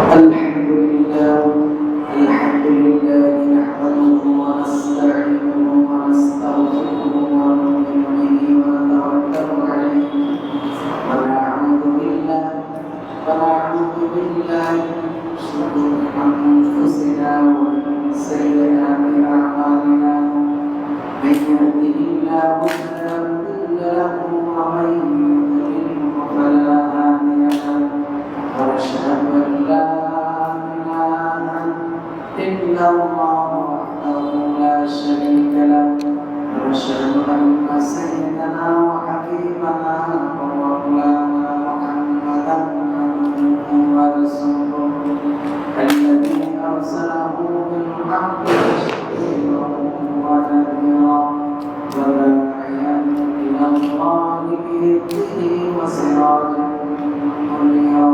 الحمد لله نحمده ونستعينه ونستغفره ونؤمن به ونتوكل عليه ونعوذ بالله من شرور أنفسنا ومن سيئات أعمالنا من يهده الله فلا مضل له ومن يضلل فلا هادي له ونشهد أن لا إله إلا الله وحده لا شريك له ونشهد أن سيدنا وحبيبنا ومولانا محمدا عبده ورسوله الذي أرسله بالحق بشيرا ونذيرا وداعيا إلى الله بإذنه وسراجا منيرا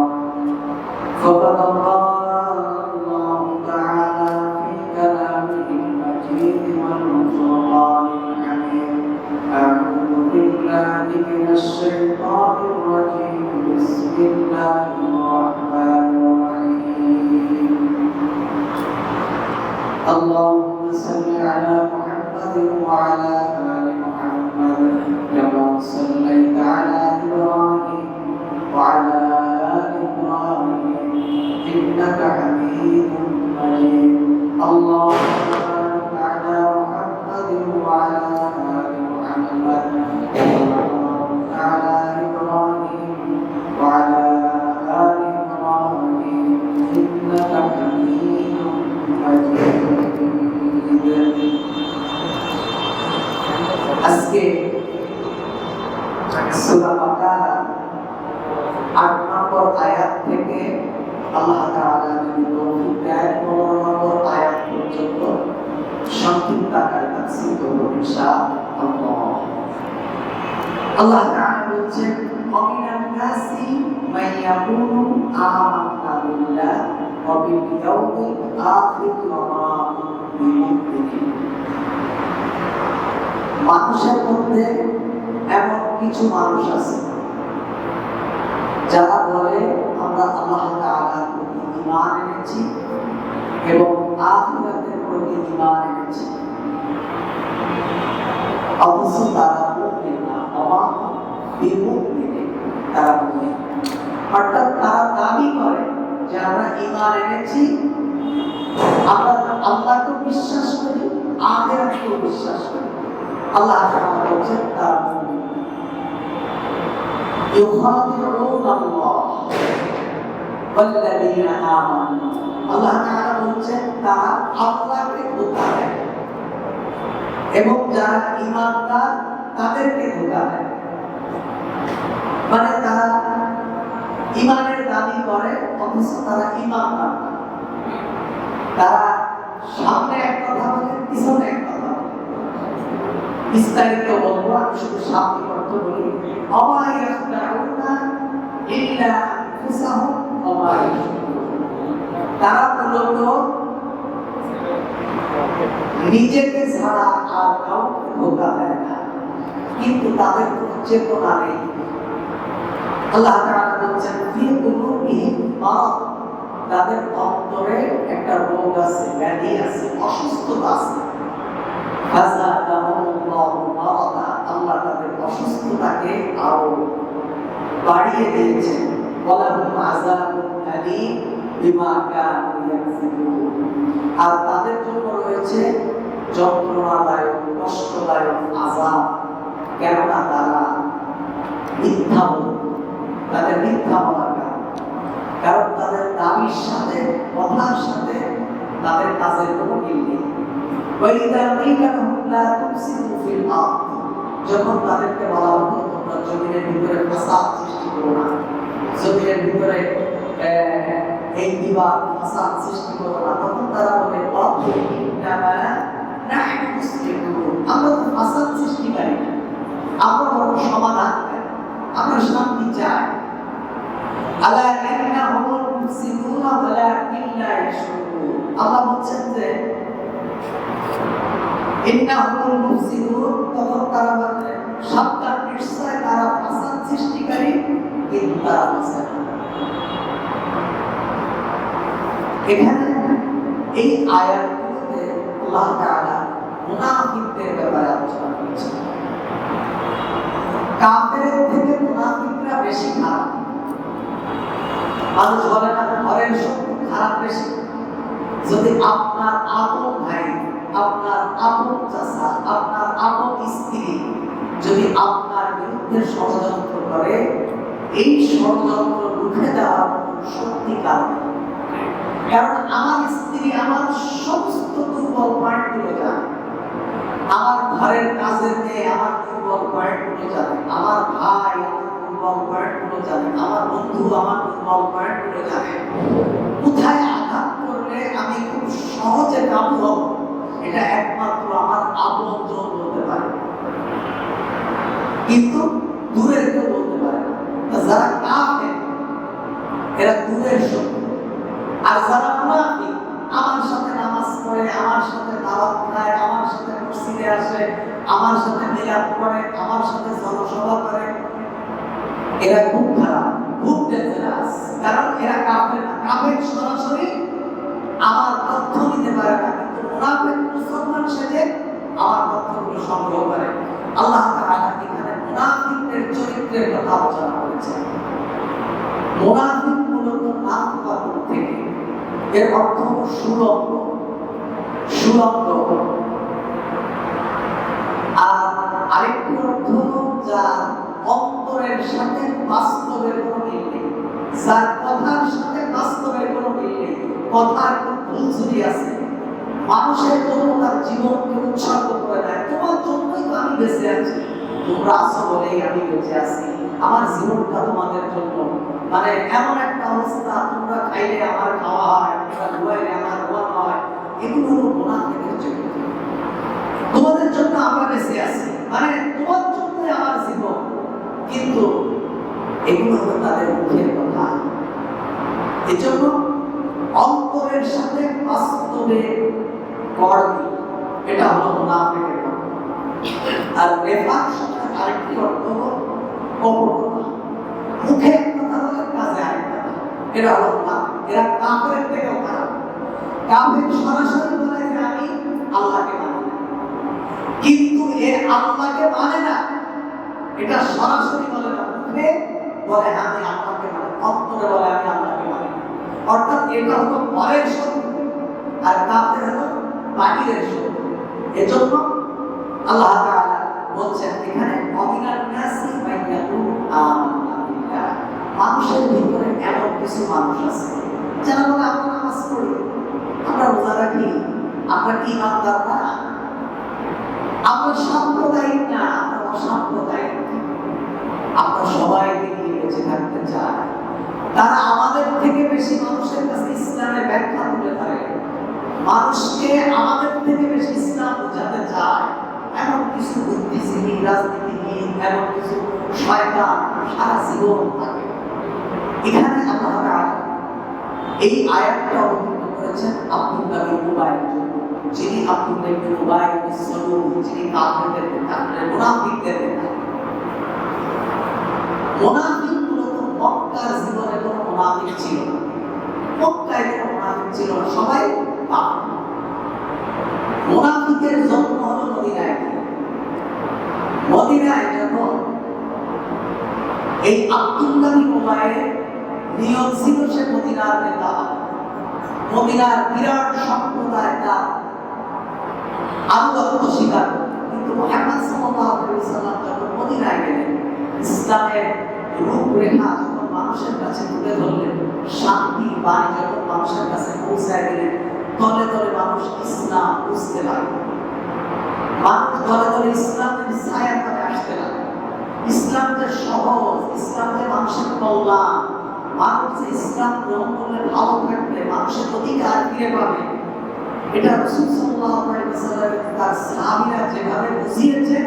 فقد قال الله تعالى في كلامه المجيد والفرقان الحميد أعوذ بالله من الشيطان الرجيم بسم الله الرحمن الرحيم اللهم صل على محمد وعلى آل محمد كما صليت على إبراهيم وعلى آل إبراهيم إنك حميد مجيد اللهم بارك على محمد وعلى آل محمد كما باركت على إبراهيم وعلى آل إبراهيم إنك حميد مجيد আজকে সূরা বাকারা ৮ নম্বর আয়াত থেকে আল্লাহ তাআলা যদি তৌফিক দেয় ১৫ নম্বর আয়াত পর্যন্ত সংক্ষিপ্ত আকারে তাফসীর করব ইনশাআল্লাহ। আল্লাহ তাআলা বলছেন ওয়ামিনান নাসি মান ইয়াকুলু আমান্না বিল্লাহ ওয়া বিল ইয়াউমিল আখির ওয়া মা বিমুমিনিন। মানুষের মধ্যে এমন কিছু মানুষ আছে যারা বলে আমরা আল্লাহ তাআলার প্রতি ঈমান এনেছি এবং আখিরাতের প্রতি ঈমান এনেছি, অথচ তারা মুমিন না, বিমুমিন, তারা মুমিন। অর্থাৎ তারা দাবি করে যে আমরা ঈমান এনেছি, আমরা আল্লাহকে বিশ্বাস করি, আখিরাতকে বিশ্বাস করি। আল্লাহ তাআলা বলেন তারা মুমিন। ইউখাদিউন আল্লাহ ওয়াল্লাযীনা আমানু। আল্লাহ তাআলা বলেন তারা আল্লাহকে ধোঁকা দেয় এবং যারা ঈমানদার তাদেরকে ধোঁকা দেয়। মানে তারা ঈমানের দাবি করে অথচ তারা ঈমানদার না। তারা সামনে এক কথা বলে, পিছনে এক কথা বলে। বিস্তারিত বলবো, আমি শুধু শাব্দিক অর্থ বলি। ওয়া ইয়াখদাউনা ইল্লা আনফুসাহুম ওয়া মা ইয়াশউরুন। তারা মূলত নিজেকে ছাড়া আর কাউকে ধোঁকা দেয় না, কিন্তু তাদের কোনো চেতনা নেই। আল্লাহ তাআলা বলেন ফি কুলুবিহিম মারাদ, তাদের অন্তরে একটা রোগ আছে, ব্যাধি আছে, অসুস্থতা আছে। আল্লাহ তাদের অসুস্থতাকে আরো বাড়িয়ে দিয়েছেন। আর তাদের জন্য রয়েছে যন্ত্রণাদায়ক, কষ্টদায়ক আযাব। কেননা তারা মিথ্যা বলে, তাদের মিথ্যা বলার কারণ তাদের দাবির সাথে, কথার সাথে তাদের কাজের কোনো মিল নেই। যখন তাদেরকে বলা হতো তোমরা জমিনের ভিতরে ফাসাদ সৃষ্টি করো না, জমিনের ভিতরে এই বিবাদ ফাসাদ সৃষ্টি করো না, তখন তারা বলে আমরা তো ফাসাদ সৃষ্টিকারী না, আমরা বরং সমাধান চাই, আমরা শান্তি চাই। আল্লাহ বলছেন যে ইন্নাহুল মুফসিদুন, তখন তারা বলে সাবধান, নিশ্চয় তারা ফাসাদ সৃষ্টিকারী, কিন্তু তারা বুঝে না। এখানে এই আয়াতগুলোতে আল্লাহ তাআলা মুনাফিকদের ব্যাপারে আলোচনা করেছেন। কাফেরের থেকে মুনাফিকরা বেশি খারাপ। মানুষ বলে না ঘরের শত্রু খারাপ বেশি। যদি আপনার আপন ভাই, আপনার আপন চাচা, আপনার আপন স্ত্রী যদি আপনার বিরুদ্ধে ষড়যন্ত্র করে, এই ষড়যন্ত্র রুখে দেওয়ার শক্তি কারণ। কারণ আমার স্ত্রী আমার সমস্ত দুর্বল পয়েন্টগুলো জানে, আমার ঘরের কাজের মেয়ে আমার দুর্বল পয়েন্টগুলো জানে, আমার ভাই আমার দুর্বল পয়েন্টগুলো জানে, আমার বন্ধু আমার দুর্বল পয়েন্টগুলো জানে। কোথায় আঘাত করলে আমি খুব সহজে কাবু হব, এটা একমাত্র আমার আপনজন বলতে পারে, কিন্তু দূরের কেউ বলতে পারে না। যারা কাফের এরা দূরের শত্রু। আর যারা মুনাফিক আমার সাথে নামাজ পড়ে, আমার সাথে দাওয়াত খায়, আমার সাথে মসজিদে আসে, আমার সাথে মিলাদ করে, আমার সাথে জনসভা করে, এরা খুব খারাপ, খুব ডেঞ্জারাস। কারণ এরা কাফের না। কাফের সরাসরি আমার তথ্য নিতে পারে না, কিন্তু মুনাফিক মুসলমান সেজে আমার তথ্যগুলো সংগ্রহ করে। আল্লাহ তাআলা এখানে মুনাফিকদের চরিত্রের কথা আলোচনা করেছেন। মুনাফিক মূলত নাফাক থেকে, এর অর্থ হলো সুলঙ্গ, সুলঙ্গ। আর আরেকটি অর্থ হলো যার অন্তরের সাথে বাস্তবের কোনো মিল নেই, যার কথার সাথে বাস্তবের কোনো মিল নেই, কথার কোনো ভুল ত্রুটি আছে। মানুষের জন্য তার জীবনকে উৎসর্গ করে দেয়, তোমার জন্যই তো আমি বেঁচে আছি, তোমরা আছো বলেই আমি বেঁচে আছি, আমার জীবনটা তোমাদের জন্য। মানে এমন একটা অবস্থা, তোমরা খাইলে আমার খাওয়া হয়, তোমরা ঘুমাইলে আমার ঘুমানো হয়। এগুলো হলো মুনাফিকের চরিত্র। তোমাদের জন্য আমরা বেঁচে আছি, মানে তোমার জন্যই আমার জীবন, কিন্তু এগুলো হলো তাদের মুখের কথা। এজন্য অন্তরের সাথে বাস্তবে কর্মী, এটা হলো মুনাফিকের কথা। আর নেফাক শব্দের আরেকটি অর্থ হলো কপটতা। মুখের কথা বলে কাজে আরেকটা, এটা হলো মুনাফিক। এরা কাফেরের থেকেও খারাপ। কাফের সরাসরি বলে যে আমি আল্লাহকে মানি না, কিন্তু এ আল্লাহকে মানে না, এটা সরাসরি বলে না, মুখে বলে আমি আল্লাহকে মানি, অন্তরে বলে আমি আল্লাহকে মানি। অর্থাৎ এটা হলো ঘরের শত্রু, আর কাফের হলো বাহিরের শত্রু। এজন্য আল্লাহ তাআলা বলছেন এখানে অমিনান নাসি মাইয়াকু আমান্না বিল্লাহ। মানুষের ভিতরে এমন কিছু মানুষ আছে যারা বলে আমরা নামাজ পড়ি, আমরা রোজা রাখি, আমরা কি ইমানদার না, আমরা সাম্প্রদায়িক না, আমরা অসাম্প্রদায়িক, আমরা সবাইকে নিয়ে বেঁচে থাকতে চাই। তারা আমাদের থেকে বেশি মানুষের কাছে ইসলামের ব্যাখ্যা তুলে ধরে, মানুষকে আমাদের থেকে বেশি ইসলাম বোঝাতে চায়। এমন কিছু বুদ্ধিজীবী, রাজনীতিবিদ, এমন কিছু শয়তান সারা জীবন থাকে। এখানে আল্লাহ তাআলা এই আয়াতটা অবতীর্ণ করেছেন আব্দুল্লাহ বিন উবাই, যিনি আব্দুল্লাহ বিন উবাই বিন সালুল, যিনি কাফেরদের নেতা, মুনাফিকদের নেতা। মুনাফিক মূলত মক্কার জীবনে কোনো মুনাফিক ছিল না, মক্কায় কোনো মুনাফিক ছিল না, সবাই কাফের। মুনাফিকের জন্ম হলো মদিনায়। মদিনায় যখন এই আব্দুল্লাহ বিন উবাইয়ের নিয়ম ছিল সে মদিনার নেতা, মদিনার বিরাট সম্প্রদায় তার আনুগত্য স্বীকার, কিন্তু মুহাম্মদ সাল্লাল্লাহু আলাইহি ওয়াসাল্লাম যখন মদিনায় গেলেন, ইসলামের রূপরেখা যখন মানুষের কাছে তুলে ধরলেন, শান্তি বাণী যখন মানুষের কাছে পৌঁছায় গেলেন, দলে দলে মানুষ ইসলাম বুঝতে লাগলো, মানুষ দলে দলে ইসলামের ছায়া তলে আসতে লাগলো। ইসলাম যে সহজ, ইসলাম যে মানুষের কল্যাণ, মানুষ যে ইসলাম গ্রহণ করলে ভালো থাকবে, মানুষের অধিকার ফিরে পাবে, এটা রাসূল সাল্লাল্লাহু আলাইহি ওয়াসাল্লাম তার সাহাবীরা যেভাবে বুঝিয়েছেন,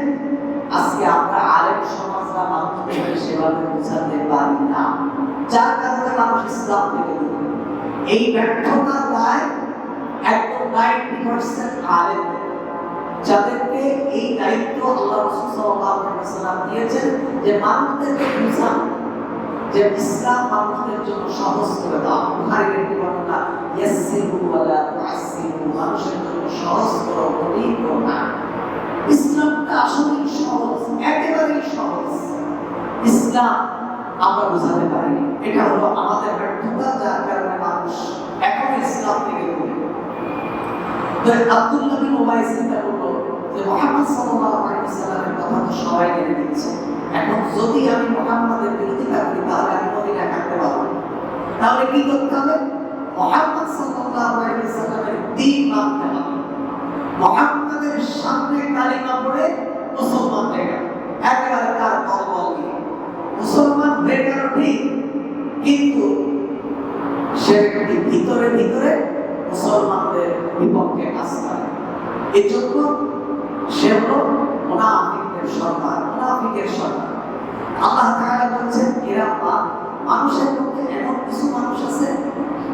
আজকে আমরা আলেম সমাজরা মানুষকে সেভাবে বোঝাতে পারি না, যার কারণে মানুষ ইসলাম থেকে দূরে। এই ব্যর্থতার দায় একদম 90% আলেম, যাদেরকে এই দায়িত্ব আল্লাহ রাসূল সাল্লাল্লাহু আলাইহি ওয়াসাল্লাম দিয়েছেন যে মানুষদেরকে বোঝানো যে ইসলাম মানুষদের জন্য সহজ করে দাও। বুখারীর একটি বর্ণনা, ইয়াসসিরু ওয়ালা তুআসসিরু, মানুষের জন্য সহজ করো, কঠিন করো না। ইসলামটা আসলেই সহজ, একেবারেই সহজ। ইসলাম আমরা বোঝাতে পারিনি, এটা হলো আমাদের ব্যর্থতা, যার কারণে মানুষ এখন ইসলাম থেকে দূরে। তো আব্দুল্লাহ বিন উবাই চিন্তা করলো যে মুহাম্মদ সাল্লাল্লাহু আলাইহি ওয়াসাল্লামের কথা তো সবাই মেনে নিচ্ছে, এখন যদি আমি মুহাম্মাদের বিরোধিতা করি তাহলে আমি মদিনা থাকতে পারবো না। তাহলে কি করতে হবে? মুহাম্মদ সাল্লাল্লাহু আলাইহি ওয়াসাল্লামের দ্বীন মানতে হবে। মুহাম্মাদের সামনে কালিমা পড়ে মুসলমান হয়ে গেল, একেবারে তার বল দিয়ে মুসলমান হয়ে গেল ঠিক, কিন্তু সে ব্যক্তি ভিতরে ভিতরে মুসলমানদের বিপক্ষে কাজ করে। এই জন্য সে হলো মুনাফিকের সরকার, মুনাফিকের সরকার। আল্লাহ তাআলা বলছেন, এরা মানুষের মধ্যে এমন কিছু মানুষ আছে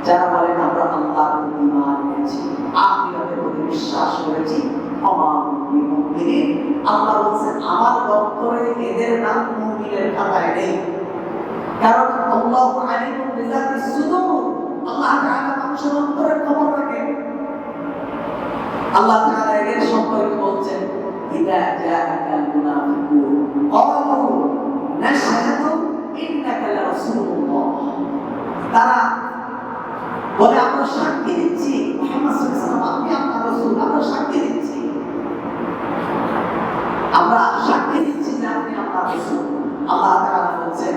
যারা বলেন আমরা আল্লাহর প্রতি ঈমান এনেছি, আখিরাতের প্রতি বিশ্বাস করেছি, মুমিন। আল্লাহ বলছেন আমার দপ্তরে এদের নাম মুমিনের খাতায় নেই, কারণ আল্লাহু আলিমুন বিযাতিস সুদূর, আল্লাহ তাআলা মানুষের অন্তরের খবর রাখেন। আল্লাহ তাআলা এদের সম্পর্কে বলছেন, ইদা জাআকাল মুনাফিকুন ক্বালু নাশহাদু ইন্নাকা লারাসূলুল্লাহ, তারা বলে আমরা সাক্ষী দিচ্ছি মুহাম্মদ সাল্লাল্লাহু আলাইহি ওয়াসাল্লাম আপনি আল্লাহর রাসূল, আমরা সাক্ষী দিচ্ছি, আমরা সাক্ষী দিচ্ছি যে আপনি আল্লাহর রাসূল। আল্লাহ তাআলা বলছেন,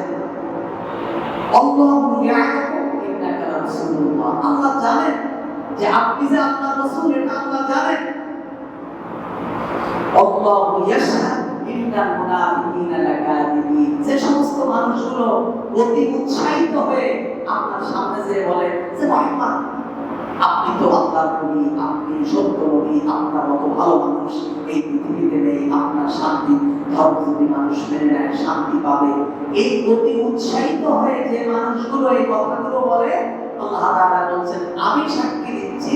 আল্লাহু ইয়ালামু ইন্নাকা লারাসূলুল্লাহ, আল্লাহ জানেন যে আপনি যে আল্লাহর রাসূল, এটা আল্লাহ জানেন। আল্লাহু ইয়াশহাদু ইন্নাল মুনাফিকিনা লাকাযিবিন, যে সমস্ত মানুষগুলো অতি উৎসাহিত হয়ে আপনার সামনে যে বলে যে মুহাম্মদ আপনি তো আল্লাহর নবী, আপনি সত্য নবী, আপনার মতো ভালো মানুষ এই পৃথিবীতে নেই, আপনার শান্তি ধর্ম যদি মানুষ মেনে নেয় শান্তি পাবে, এই অতি উৎসাহিত হয়ে যে মানুষগুলো এই কথাগুলো বলে, আল্লাহ তাআলা বলছেন আমি সাক্ষী দিচ্ছি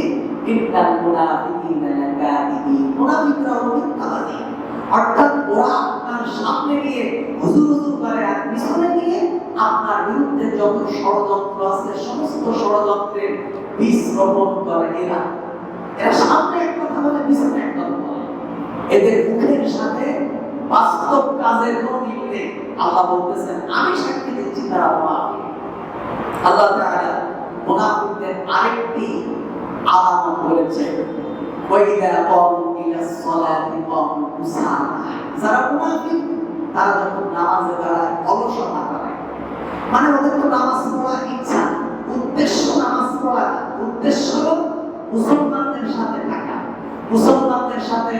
ইন্নাল মুনাফিকিনা লাকাযিবিন, মুনাফিকরা হলো মিথ্যাবাদী। অর্থাৎ ওরা আপনার সামনে গিয়ে হুজুর হুজুর করে আর পিছনে গিয়ে আপনার বিরুদ্ধে যত ষড়যন্ত্র আছে সমস্ত ষড়যন্ত্রের বীজ রোপণ করে। এরা সামনে এক কথা বলে পিছনে এক কথা বলে, এদের মুখের সাথে বাস্তব কাজের কোনো মিল নেই। আল্লাহ বলতেছেন আমি সাক্ষী দিচ্ছি তারা মুনাফিক। আল্লাহ তাআলা মুনাফিকদের আরেকটি আলামত বলেছেন, ওয়াইদা ক্বামু ইলাস সালাতি ক্বামু কুসালা, যারা মুনাফিক তারা যখন নামাজে দাঁড়ায় অলসতা করে, মানে ওদের তো নামাজ পড়ার ইচ্ছা, উদ্দেশ্য নামাজ পড়া, উদ্দেশ্য হলো মুসলমানদের সাথে থাকা, মুসলমানদের সাথে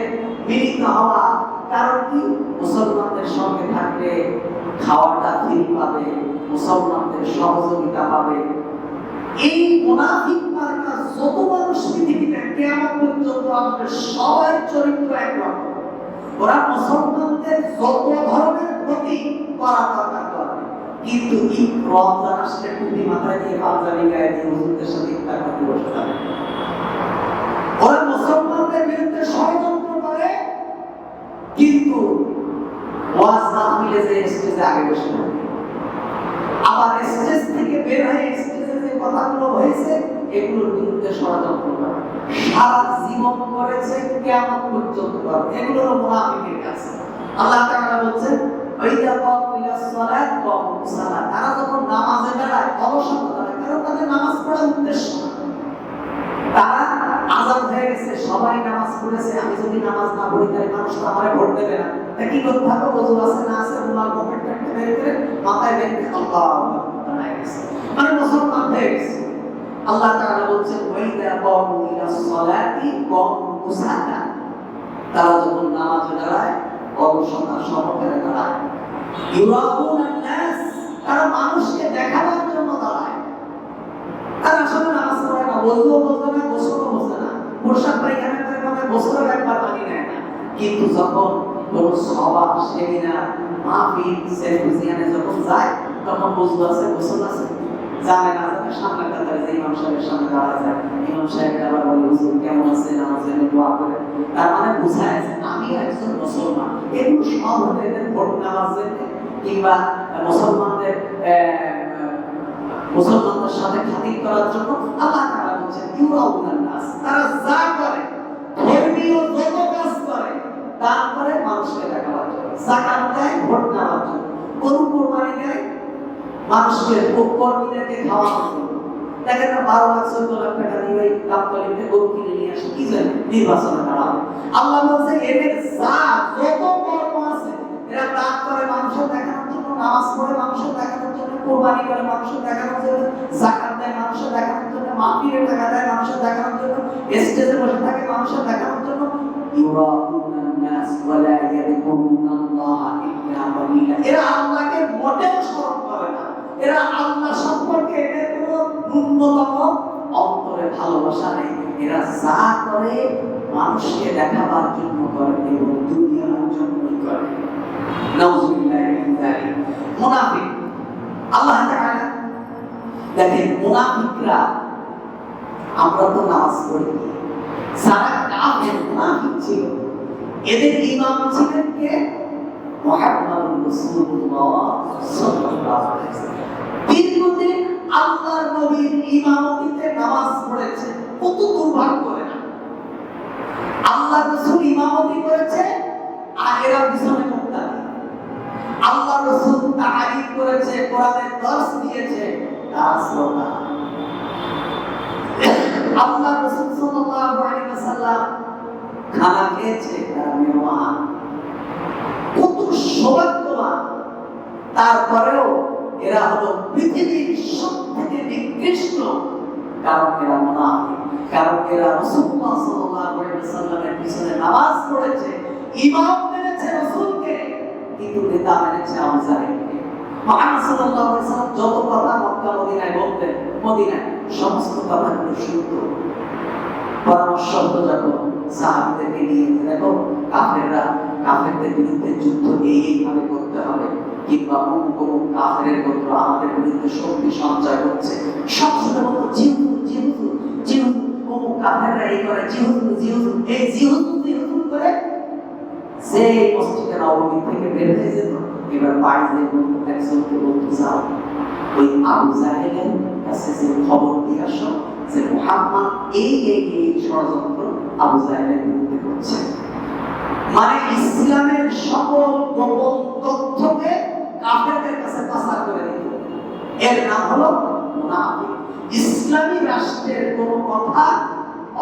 মিলিত হওয়া। কারণ কি? মুসলমানদের সঙ্গে থাকলে খাওয়াটা ফ্রি পাবে, মুসলমানদের সহযোগিতা পাবে। এই মুনাফিক মার্কা যত মানুষ পৃথিবীতে কিয়ামত পর্যন্ত আমাদের সবার চরিত্র একরকম, ওরা মুসলমানদের যত ধরনের ক্ষতি করা দরকার করবে, কিন্তু ঈদ রমজান আসলে টুপি মাথায় দিয়ে পাঞ্জাবি গায়ে দিয়ে হুজুরদের সাথে ইফতার করতে বসে যাবে। ওরা মুসলমানদের বিরুদ্ধে ষড়যন্ত্র করে, কিন্তু ওয়াজ না মিলে যে স্টেজে আগে বসে থাকে, আবার স্টেজ থেকে বের হয়ে স্টেজে যে কথাগুলো হয়েছে এগুলোর বিরুদ্ধে ষড়যন্ত্র করে, সারা জীবন করেছে কিয়ামত পর্যন্ত করবে। এগুলো হলো মুনাফিকের কাজ। আল্লাহ তাআলা বলছেন, ওয়াইদা ক্বামু ইলাস সালাত ক্বামু কুসালা, তারা যখন নামাজে দাঁড়ায় অলসতা করে, কারণ তাদের নামাজ পড়ার উদ্দেশ্য না। তারা আযান হয়ে গেছে, সবাই নামাজ পড়েছে, আমি যদি নামাজ না পড়ি তাহলে মানুষ তো আমারে ভোট দেবে না, তা কি করতে হবে? ওযু আছে না আছে, রুমাল পকেটে বের করে মাথায় বেঁধে আল্লাহু আকবার হয়ে গেছে, মানে মুসলমান হয়ে গেছে। আল্লাহ তাআলা বলছেন, ওয়াইদা ক্বামু ইলাস সালাতি ক্বামু কুসালা, তারা যখন নামাজে দাঁড়ায় অলসতা সহকারে দাঁড়ায়। ইউরাউনান নাস, তারা মানুষকে দেখাবার জন্য দাঁড়ায়, তারা আসলে নামাজ পড়ে না, ওযুও বোঝে না, গোসলও বোঝে না, পোশাক পায়খানা করে মানে গোসলের একবার পানি নেয় না, কিন্তু যখন কোনো সভা, সেমিনার, মাহফিল, সেমিনারে যখন যায় তখন ওযু আছে, গোসল আছে, জানে না জানে সামনে কাতারে যে ইমাম সাহেবের সামনে দাঁড়া যায়, ইমাম সাহেব আবার বলে হুজুর কেমন আছে, নামাজের জন্য দোয়া করে, তার মানে বোঝায় যে আমি একজন মুসলমান। এগুলো সব হতে ভোট নামাজের কিংবা মুসলমানদের মুসলমানদের সাথে খাতির করার জন্য আল্লাহ তাআলা বলেন ইউরাউনান নাস, তারা যা করে ধর্মীয় যত কাজ করে দান করে মানুষকে দেখাবার জন্য, যাকাত দেয় ভোট নেওয়ার জন্য, গরু কুরবানি দেয় মানুষকে কর্মীদেরকে খাওয়ানোর জন্য। দেখেন না 12 লাখ 14 লাখ টাকা দিয়ে ওই কাপড়িতে গরু কিনে নিয়ে আসে কি জানে নির্বাচনে দাঁড়াবে। আল্লাহ বলছে এদের যা যত কর্ম আছে এরা দান করে মানুষের দেখানোর জন্য, নামাজ পড়ে মানুষের দেখানোর জন্য, কুরবানি করে মানুষের দেখানোর জন্য, যাকাত দেয় মানুষের দেখানোর জন্য, মাহফিলে টাকা দেয় মানুষের দেখানোর জন্য, স্টেজে বসে থাকে মানুষের দেখানোর জন্য। ইউরাউনান নাস ওয়া লা ইয়াযকুরুনাল্লাহ ইল্লা কালিলা, এরা আল্লাহকে মোটেও স্মরণ করে না। এরা আল্লাহ সম্পর্কে এদের কোনো ন্যূনতম অন্তরে ভালোবাসা নেই। এরা যা করে মানুষকে দেখাবার জন্য করে এবং দুনিয়ার জন্যই করে। নাউযুবিল্লাহি মিন যালিক। মুনাফিক, আল্লাহ তাআলা দেখেন মুনাফিকরা, আমরা তো নামাজ পড়ি, যারা কাফের মুনাফিক ছিল এদের ইমাম ছিলেন কে? মুহাম্মদুর রাসূলুল্লাহ সাল্লাল্লাহু আলাইহি ওয়াসাল্লাম। দীর্ঘদিন আল্লাহর নবীর ইমামতিতে নামাজ পড়েছে, কত দুর্ভাগ্য করে না। আল্লাহর রাসূল ইমামতি করেছে আর এরা পিছনে মুক্তাদি। আল্লাহর রাসূল তালিম করেছে, কোরআনের দর্স দিয়েছে, তারা শ্রোতা। আল্লাহর রাসূল সাল্লাল্লাহু আলাইহি ওয়াসাল্লাম খানা খেয়েছে, তারা মেহমান। কত সৌভাগ্যবান। তারপরেও এরা হলো পৃথিবীর সবথেকে নিকৃষ্ট, কারণ এরা মুনাফিক, কারণ এরা রাসূলুল্লাহ সাল্লাল্লাহু আলাইহি ওয়াসাল্লামের পিছনে নামাজ পড়েছে, ইমাম মেনেছে রাসূলকে, কিন্তু নেতা মেনেছে আবু জাহেলকে। মুহাম্মদ সাল্লাল্লাহু আলাইহি ওয়াসাল্লাম যত কথা মক্কা মদিনায় বলতেন, মদিনায় সমস্ত কথাগুলো শুনতো। পরামর্শ হতো যখন সাহাবীদেরকে নিয়ে, দেখো কাফেরদের বিরুদ্ধে যুদ্ধ এইভাবে করতে হবে, কিংবা অমুক কাফেরের গোত্র আমাদের বিরুদ্ধে শক্তি সঞ্চয় করছে, সবসময় বলতো জিহুদ অমুক কাফেররা এই করে, এই জিহুদ করে সে মসজিদে নববী থেকে বের হয়ে যেত। এবার বাড়ি যেয়ে বলতো, একজনকে বলতো যাও ওই আবু জাহেলের কাছে যে খবর দিয়ে আসো যে মুহাম্মদ এই ষড়যন্ত্র আবু জাহেলের বিরুদ্ধে করছে। মানে ইসলামের সকল গোপন তথ্যকে কাফেরদের কাছে পাচার করে দিত। এর নাম হলো মুনাফিক। ইসলামী রাষ্ট্রের কোন কথা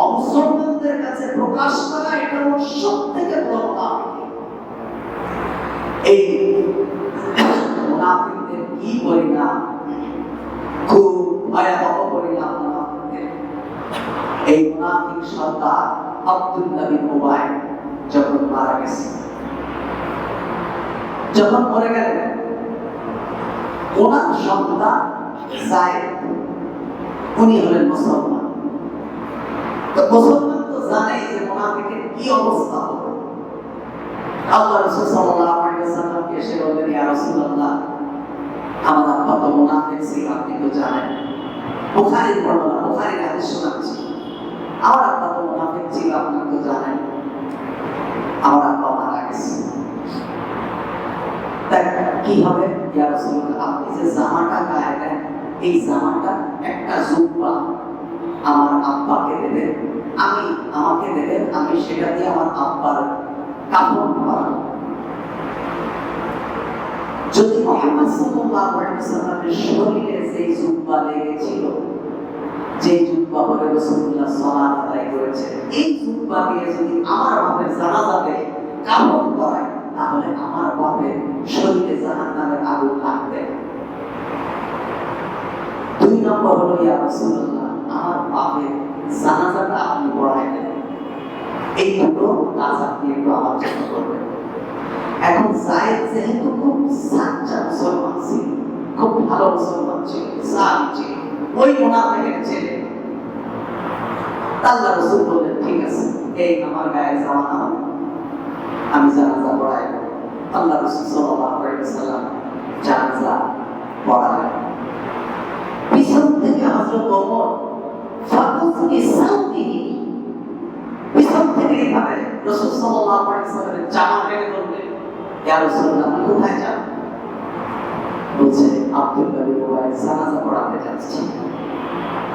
অমুসলমানদের কাছে প্রকাশ করা, এটা হলো সবথেকে বড় মুনাফিক। এই মুনাফিকদের কি পরিণাম, খুব ভয়াবহ পরিণাম মুনাফিকদের। এই মুনাফিক সর্দার আব্দুল্লাহ বিন উবাই যখন মারা গেছে, যখন মরে গেলেন, ওনার সন্তান যায়েদ, উনি হলেন মুসলমান। তো মুসলমান তো জানেই যে মুনাফিকের কি অবস্থা হবে। আল্লাহ রাসূল সাল্লাল্লাহু আলাইহি ওয়াসাল্লামকে এসে বললেন, ইয়া রাসূলুল্লাহ, আমার আব্বা তো মুনাফিক ছিল, আপনি তো জানেন। বুখারীর বর্ণনা, বুখারীর হাদিস শোনাচ্ছি। আমার আব্বা তো মুনাফিক ছিল, আপনি তো জানেন। আমার আব্বা মারা গেছে, তাই কি হবে? ইয়া রাসূলুল্লাহ, আপনি যে জামাটা গায়ে দেন, এই জামাটা একটা জুব্বা আমার আব্বাকে দেবেন, আমাকে দেবেন, আমি সেটা দিয়ে আমার আব্বার কাপড় পরাবো। যদি মুহাম্মদ সাল্লাল্লাহু আলাইহি ওয়াসাল্লামের শরীরে যে জুব্বা লেগেছিল, যে জুব্বা পরে রাসূলুল্লাহ সাল্লাল্লাহু আলাইহি আদায় করেছে, এই জুব্বা দিয়ে যদি আমার বাপের জানাজাতে কাপড় পরায়, তাহলে আমার বাপের শরীরে জাহান্নামের আগুন লাগবে। দুই নম্বর হলো, ইয়া রাসূলুল্লাহ, আমার বাপের জানাজাটা আপনি পড়ায় দেন। এই দুটো কাজ আপনি একটু আমার জন্য করবেন। এখন যায়েদ যেহেতু খুব সাচ্চা মুসলমান ছিল, খুব ভালো মুসলমান ছিল, সালি ছিল, ওই মুনাফিকের ছেলে। আল্লাহ রাসূল বললেন, ঠিক আছে, এই আমার গায়ে জামা নাও, আমি জানাজা পড়াই। আল্লাহ রাসূল সাল্লাল্লাহু আলাইহি ওয়াসাল্লাম জানাজা পড়ালেন। পিছন থেকে হযরত ওমর ফাকুসনি সাউদিহি, পিছন থেকে এইভাবে রাসূল সাল্লাল্লাহু আলাইহি ওয়াসাল্লামের জামা টেনে ধরলেন, ইয়া রাসূলুল্লাহ, কোথায় যান? বলছে আব্দুল্লাহ বিন উবাই জানাজা পড়াতে ব্যাপারে যাচ্ছি।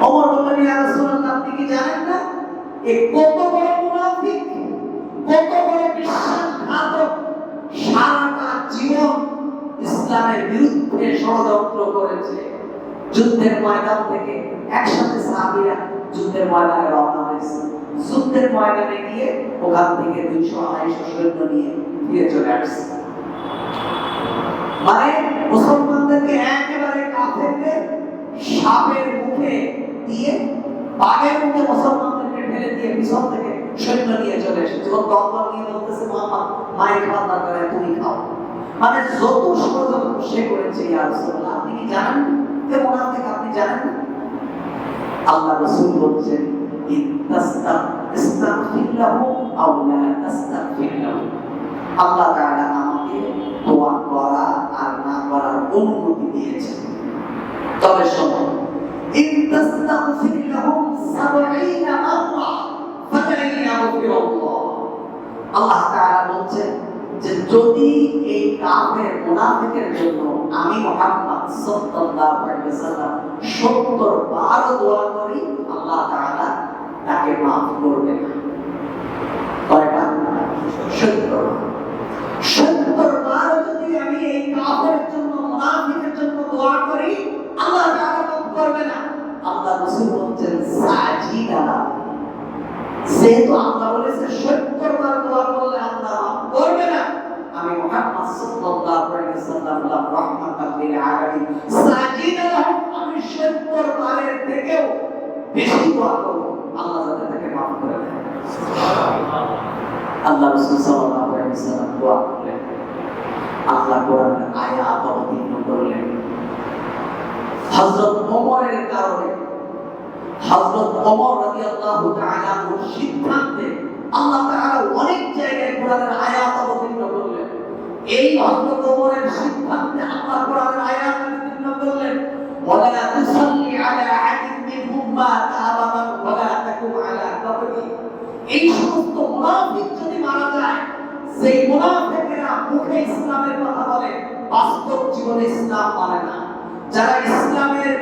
ওমর বললেন, ইয়া রাসূলুল্লাহ, আপনি কি জানেন না এ কত বড় মুনাফিক, কত বড় বিশ্বাসঘাতক, সারাটা জীবন ইসলামের বিরুদ্ধে ষড়যন্ত্র করেছে। যুদ্ধের ময়দান থেকে একসাথে সাহাবীরা যুদ্ধের ময়দানে রওনা হয়েছে। যুদ্ধের ময়দানে গিয়ে ওখান থেকে 200-250 সৈন্য নিয়ে ফিরে চলে আসছে। মানে মুসলমানদেরকে একেবারে কাফেরদের সাপের মুখে দিয়ে, বাঘের মুখে মুসলমানদেরকে ঠেলে দিয়ে পিছন থেকে সৈন্য নিয়ে চলে এসেছে। ও তরবারি নিয়ে বলতেছে, মুহাম্মদ মায়ের খাওয়ার দরকার নেই, তুমি খাও। মানে যত ষড়যন্ত্র সে করেছে, ইয়া রাসূলুল্লাহ, আপনি কি জানেন যে মুনাফিক, আপনি জানেন না? আল্লাহ রাসূল বলছেন, ইস্তাগফির লাহু আও লা তাস্তাগফির লাহু। আল্লাহ তাআলা আমাকে দোয়া করা আর না করার অনুমতি দিয়েছেন। তবে শোনো, ইস্তাগফির লাহু 70 মাররা ফালান ইয়াগফিরুল্লাহ। আল্লাহ তাআলা বলছেন যে যদি এই কাফের মুনাফিকের জন্য আমি মুহাম্মদ সাল্লাল্লাহু আলাইহি ওয়াসাল্লাম 70 বার দোয়া করি, আল্লাহ তাআলা তাকে maaf করবেন না। কয়টা? 70 বার যদি আমি এই কাফের জন্য, মুনাফিকের জন্য দোয়া করি, আল্লাহ তাআলা maaf করবে না। আল্লাহ রাসূল বলেন, সাজিদানা, যেহেতু আল্লাহ বলেছে 70 বার দোয়া করলে আল্লাহ maaf করবে না, আমি মুহাম্মদ সাল্লাল্লাহু আলাইহি ওয়াসাল্লাম রাহমাতাল লিল আলামিন, সাজিদানা, আমি 70 বারের থেকেও বেশি দোয়া করব, আল্লাহ যাতে তাকে maaf করে দেয়। সুবহানাল্লাহ। আল্লাহ রাসূল সাল্লাল্লাহু আলাইহি ওয়াসাল্লাম দোয়া করলেন, আল্লাহ কোরআনের আয়াত অবতীর্ণ করলেন। হযরত ওমরের কারণে, হযরত ওমর রাদিয়াল্লাহু তাআলা আনহুর সিদ্ধান্তে আল্লাহ তাআলা অনেক জায়গায় কোরআনের আয়াত অবতীর্ণ করলেন। এই হযরত ওমরের সিদ্ধান্তে আল্লাহ কোরআনের আয়াত অবতীর্ণ করলেন, ওয়ালা তুসাল্লি আলা আহাদিন মিনহুম মাতা আবাদান ওয়ালা তাকুম আলা কবরি। এই সমস্ত মুনাফিক যদি মারা যায়, সেই মুনাফিকেরা মুখে ইসলামের কথা বলে, বাস্তব জীবনে ইসলাম মানে না। যারা ইসলামের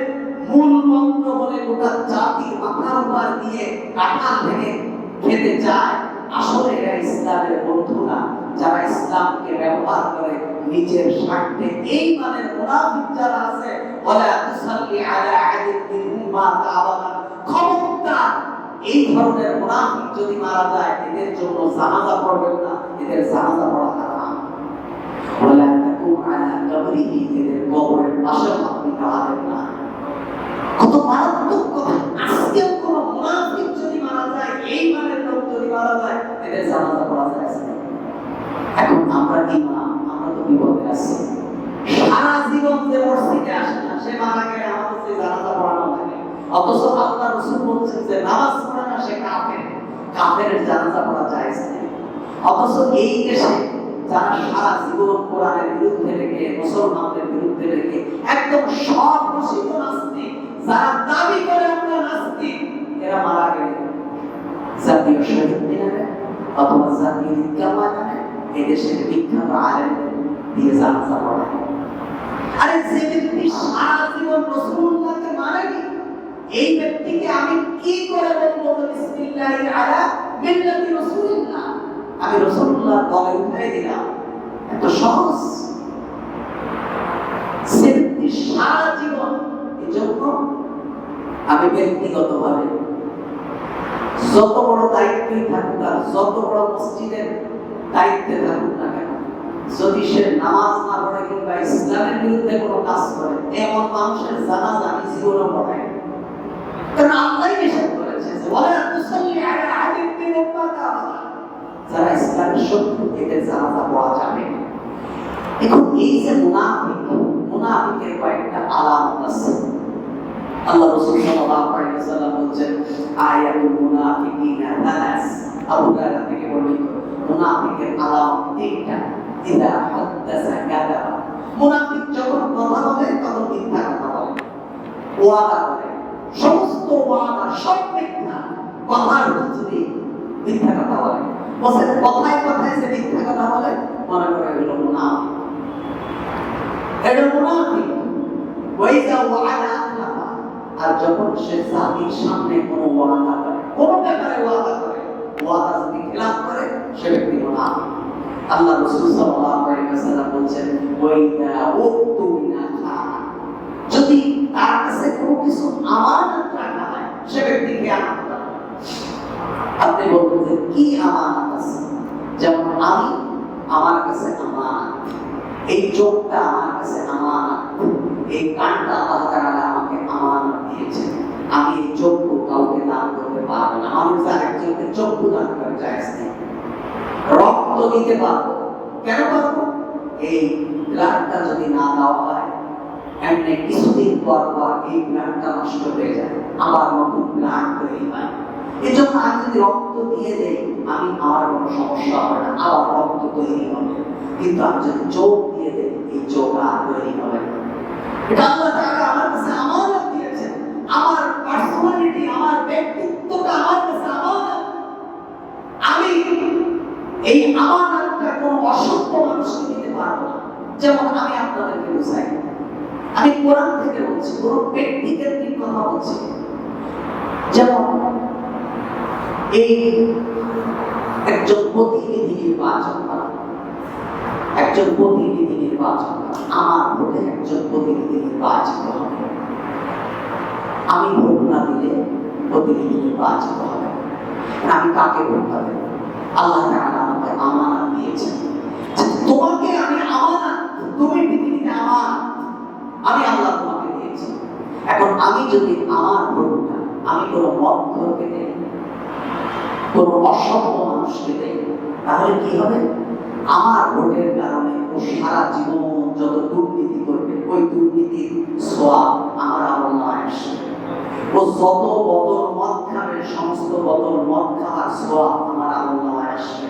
মূল মন্ত্র বলে গোটা জাতির মাথার উপর দিয়ে কাঁঠাল ভেঙে খেতে চায়, আসলে এরা ইসলামের বন্ধু না। যারা ইসলামকে ব্যবহার করে নিজের স্বার্থে, এই মানের মুনাফিক যারা আছে, ওয়ালা তুসাল্লি আলা আহাদিন মিনহুম মাতা আবাদান, খবরদার এই ধরনের মুনাফিক যদি মারা যায়, এদের জন্য জানাজা পড়বেন না, এদের জানাজা পড়া হারাম। ওয়ালা তাকুম আলা কবরিহি, এদের কবরের পাশে আপনি দাঁড়াবেন না। কত মারাত্মক কথা! আজকেও কোন মুনাফিক যদি মারা যায়, এই মানের লোক যদি মারা যায়, এদের জানাজা পড়া যায় না। এখন আমরা ইমাম, আমরা তো বিপদে আছি। সারা জীবন যে মসজিদে আসে না, সে মারা গেলে আমাদের যে জানাজা পড়ানো লাগে। অথচ আল্লাহ রাসূল বলছেন যে নামাজ পড়ে না সে কাফের, কাফেরের জানাজা পড়া জায়েজ নেই। অথচ এই দেশে যারা সারা জীবন কোরআনের বিরুদ্ধে লেগে, মুসলমানদের বিরুদ্ধে লেগে একদম স্বঘোষিত নাস্তিক, যারা দাবি করে আমরা নাস্তিক, এরা মারা গেলে জাতীয় শহীদ মিনারে অথবা জাতীয় ঈদগাহ ময়দানে এদেশের বিখ্যাত আলেমদের দিয়ে জানাজা পড়ায়। আরে যে ব্যক্তি সারা জীবন রাসূলুল্লাহকে মানেনি, এই ব্যক্তিকে আমি কি করে বলবো বিসমিল্লাহি আলা মিল্লাতি রাসূলিল্লাহ, আমি রাসূলুল্লাহর গলায় উঠাই দিলাম? এত সহজ? সে ব্যক্তি সারা জীবন, এজন্য আমি ব্যক্তিগতভাবে যত বড় দায়িত্বই থাকুক আর যত বড় মসজিদের দায়িত্বে থাকুক না কেন, যদি সে নামাজ না পড়ে কিংবা ইসলামের বিরুদ্ধে কোনো কাজ করে, এমন মানুষের জানাজা আমি জীবনে পড়াই। কারণ আল্লাহ নিষেধ করেছে যে ওয়ালা তুসাল্লি আলা আহাদিন মিনহুম মাতা আবাদান, যারা ইসলামের শত্রু, এদের জানাজা পড়া যাবে না। এখন এই যে মুনাফিক, মুনাফিকের কয়েকটা আলামত আছে। আল্লাহ রাসূল সাল্লাল্লাহু আলাইহি ওয়াসাল্লাম বলেন, আয়াতুল মুনাফিকিনা তালাস। আবু হুরায়রা থেকে বর্ণিত, মুনাফিকের আলামত তিনটা। ইদা হাদাসা কাযাবা, মুনাফিক যখন কথা বলে তখন মিথ্যা কথা বলে, ওয়াদা করে, সমস্ত ওয়াদা সব মিথ্যা, কথার হুজুরি মিথ্যা কথা বলে। বসে কথায় কথায় সে মিথ্যা কথা বলে, মনে করে এগুলো মুনাফিক। এটা মুনাফিক। ওয়াইদা ওয়াদা আখলাফা, আর যখন সে জাতির সামনে কোনো ওয়াদা করে, কোনো ব্যাপারে ওয়াদা করে, ওয়াদা যদি খেলাফ করে, সে ব্যক্তি মুনাফিক। আল্লাহ রাসূল সাল্লাল্লাহু আলাইহি ওয়াসাল্লাম বলেন, ওয়াইদা উতুমিনা খানা, যদি তার কাছে কোনো কিছু আমানত রাখা হয়, সে ব্যক্তি খেয়ানত করে। আপনি বলবেন যে কি আমানত আছে? যেমন আমি, আমার কাছে আমানত, এই চোখটা আমার কাছে আমানত, এই কানটা আল্লাহ তাআলা আমাকে আমানত দিয়েছেন। আমি এই চক্ষু কাউকে দান করতে পারবো না। মানুষ আরেকজনকে চক্ষু দান করে জায়েজ নেই। রক্ত দিতে পারবো, কেন পারবো? এই ব্লাডটা যদি না দেওয়া হয়, এমনি কিছুদিন পর পর এই ব্লাডটা নষ্ট হয়ে যায়, আবার নতুন ব্লাড তৈরি হয়। এই জন্য আমি যদি রক্ত দিয়ে দেই, আমি আমার কোনো সমস্যা হবে না, আবার রক্ত তৈরি হবে। কিন্তু আমি যদি চোখ দিয়ে দেই, এই চোখ আর তৈরি হবে না। এটা আল্লাহ তাআলা আমার কাছে আমানত দিয়েছেন। আমার পার্সোনালিটি, আমার ব্যক্তিত্বটা আমার কাছে আমানত। আমি এই আমানতটা কোনো অসভ্য মানুষকে দিতে পারবো না। যেমন আমি আপনাদেরকে বুঝাই, আমি কোরআন থেকে বলছি, কোনো ব্যক্তিকেন্দ্রিক কথা বলছি। যেমন এই একজন প্রতিনিধি নির্বাচন করা, একজন প্রতিনিধি নির্বাচন করা, আমার ভোটে একজন প্রতিনিধি নির্বাচিত হবে। আমি ভোট না দিলে প্রতিনিধি নির্বাচিত হবে। আমি কাকে ভোট দেব? আল্লাহ তাআলা আমাকে আমানত দিয়েছেন, তোমাকে আমি আমানত, তুমি পৃথিবীতে আমানত, আমি আল্লাহ তোমাকে দিয়েছি। এখন আমি যদি আমার ভোটটা আমি কোনো মধ্যকে দেই, কোনো অসভ্য মানুষকে দেই, তাহলে কি হবে? আমার ভোটের কারণে ও সারা জীবন যত দুর্নীতি করবে, ওই দুর্নীতির সওয়াব আমার আমলনামায় আসবে। ও যত বোতল মদ খাবে, সমস্ত বোতল মদ খাওয়ার সওয়াব আমার আমলনামায় আসবে।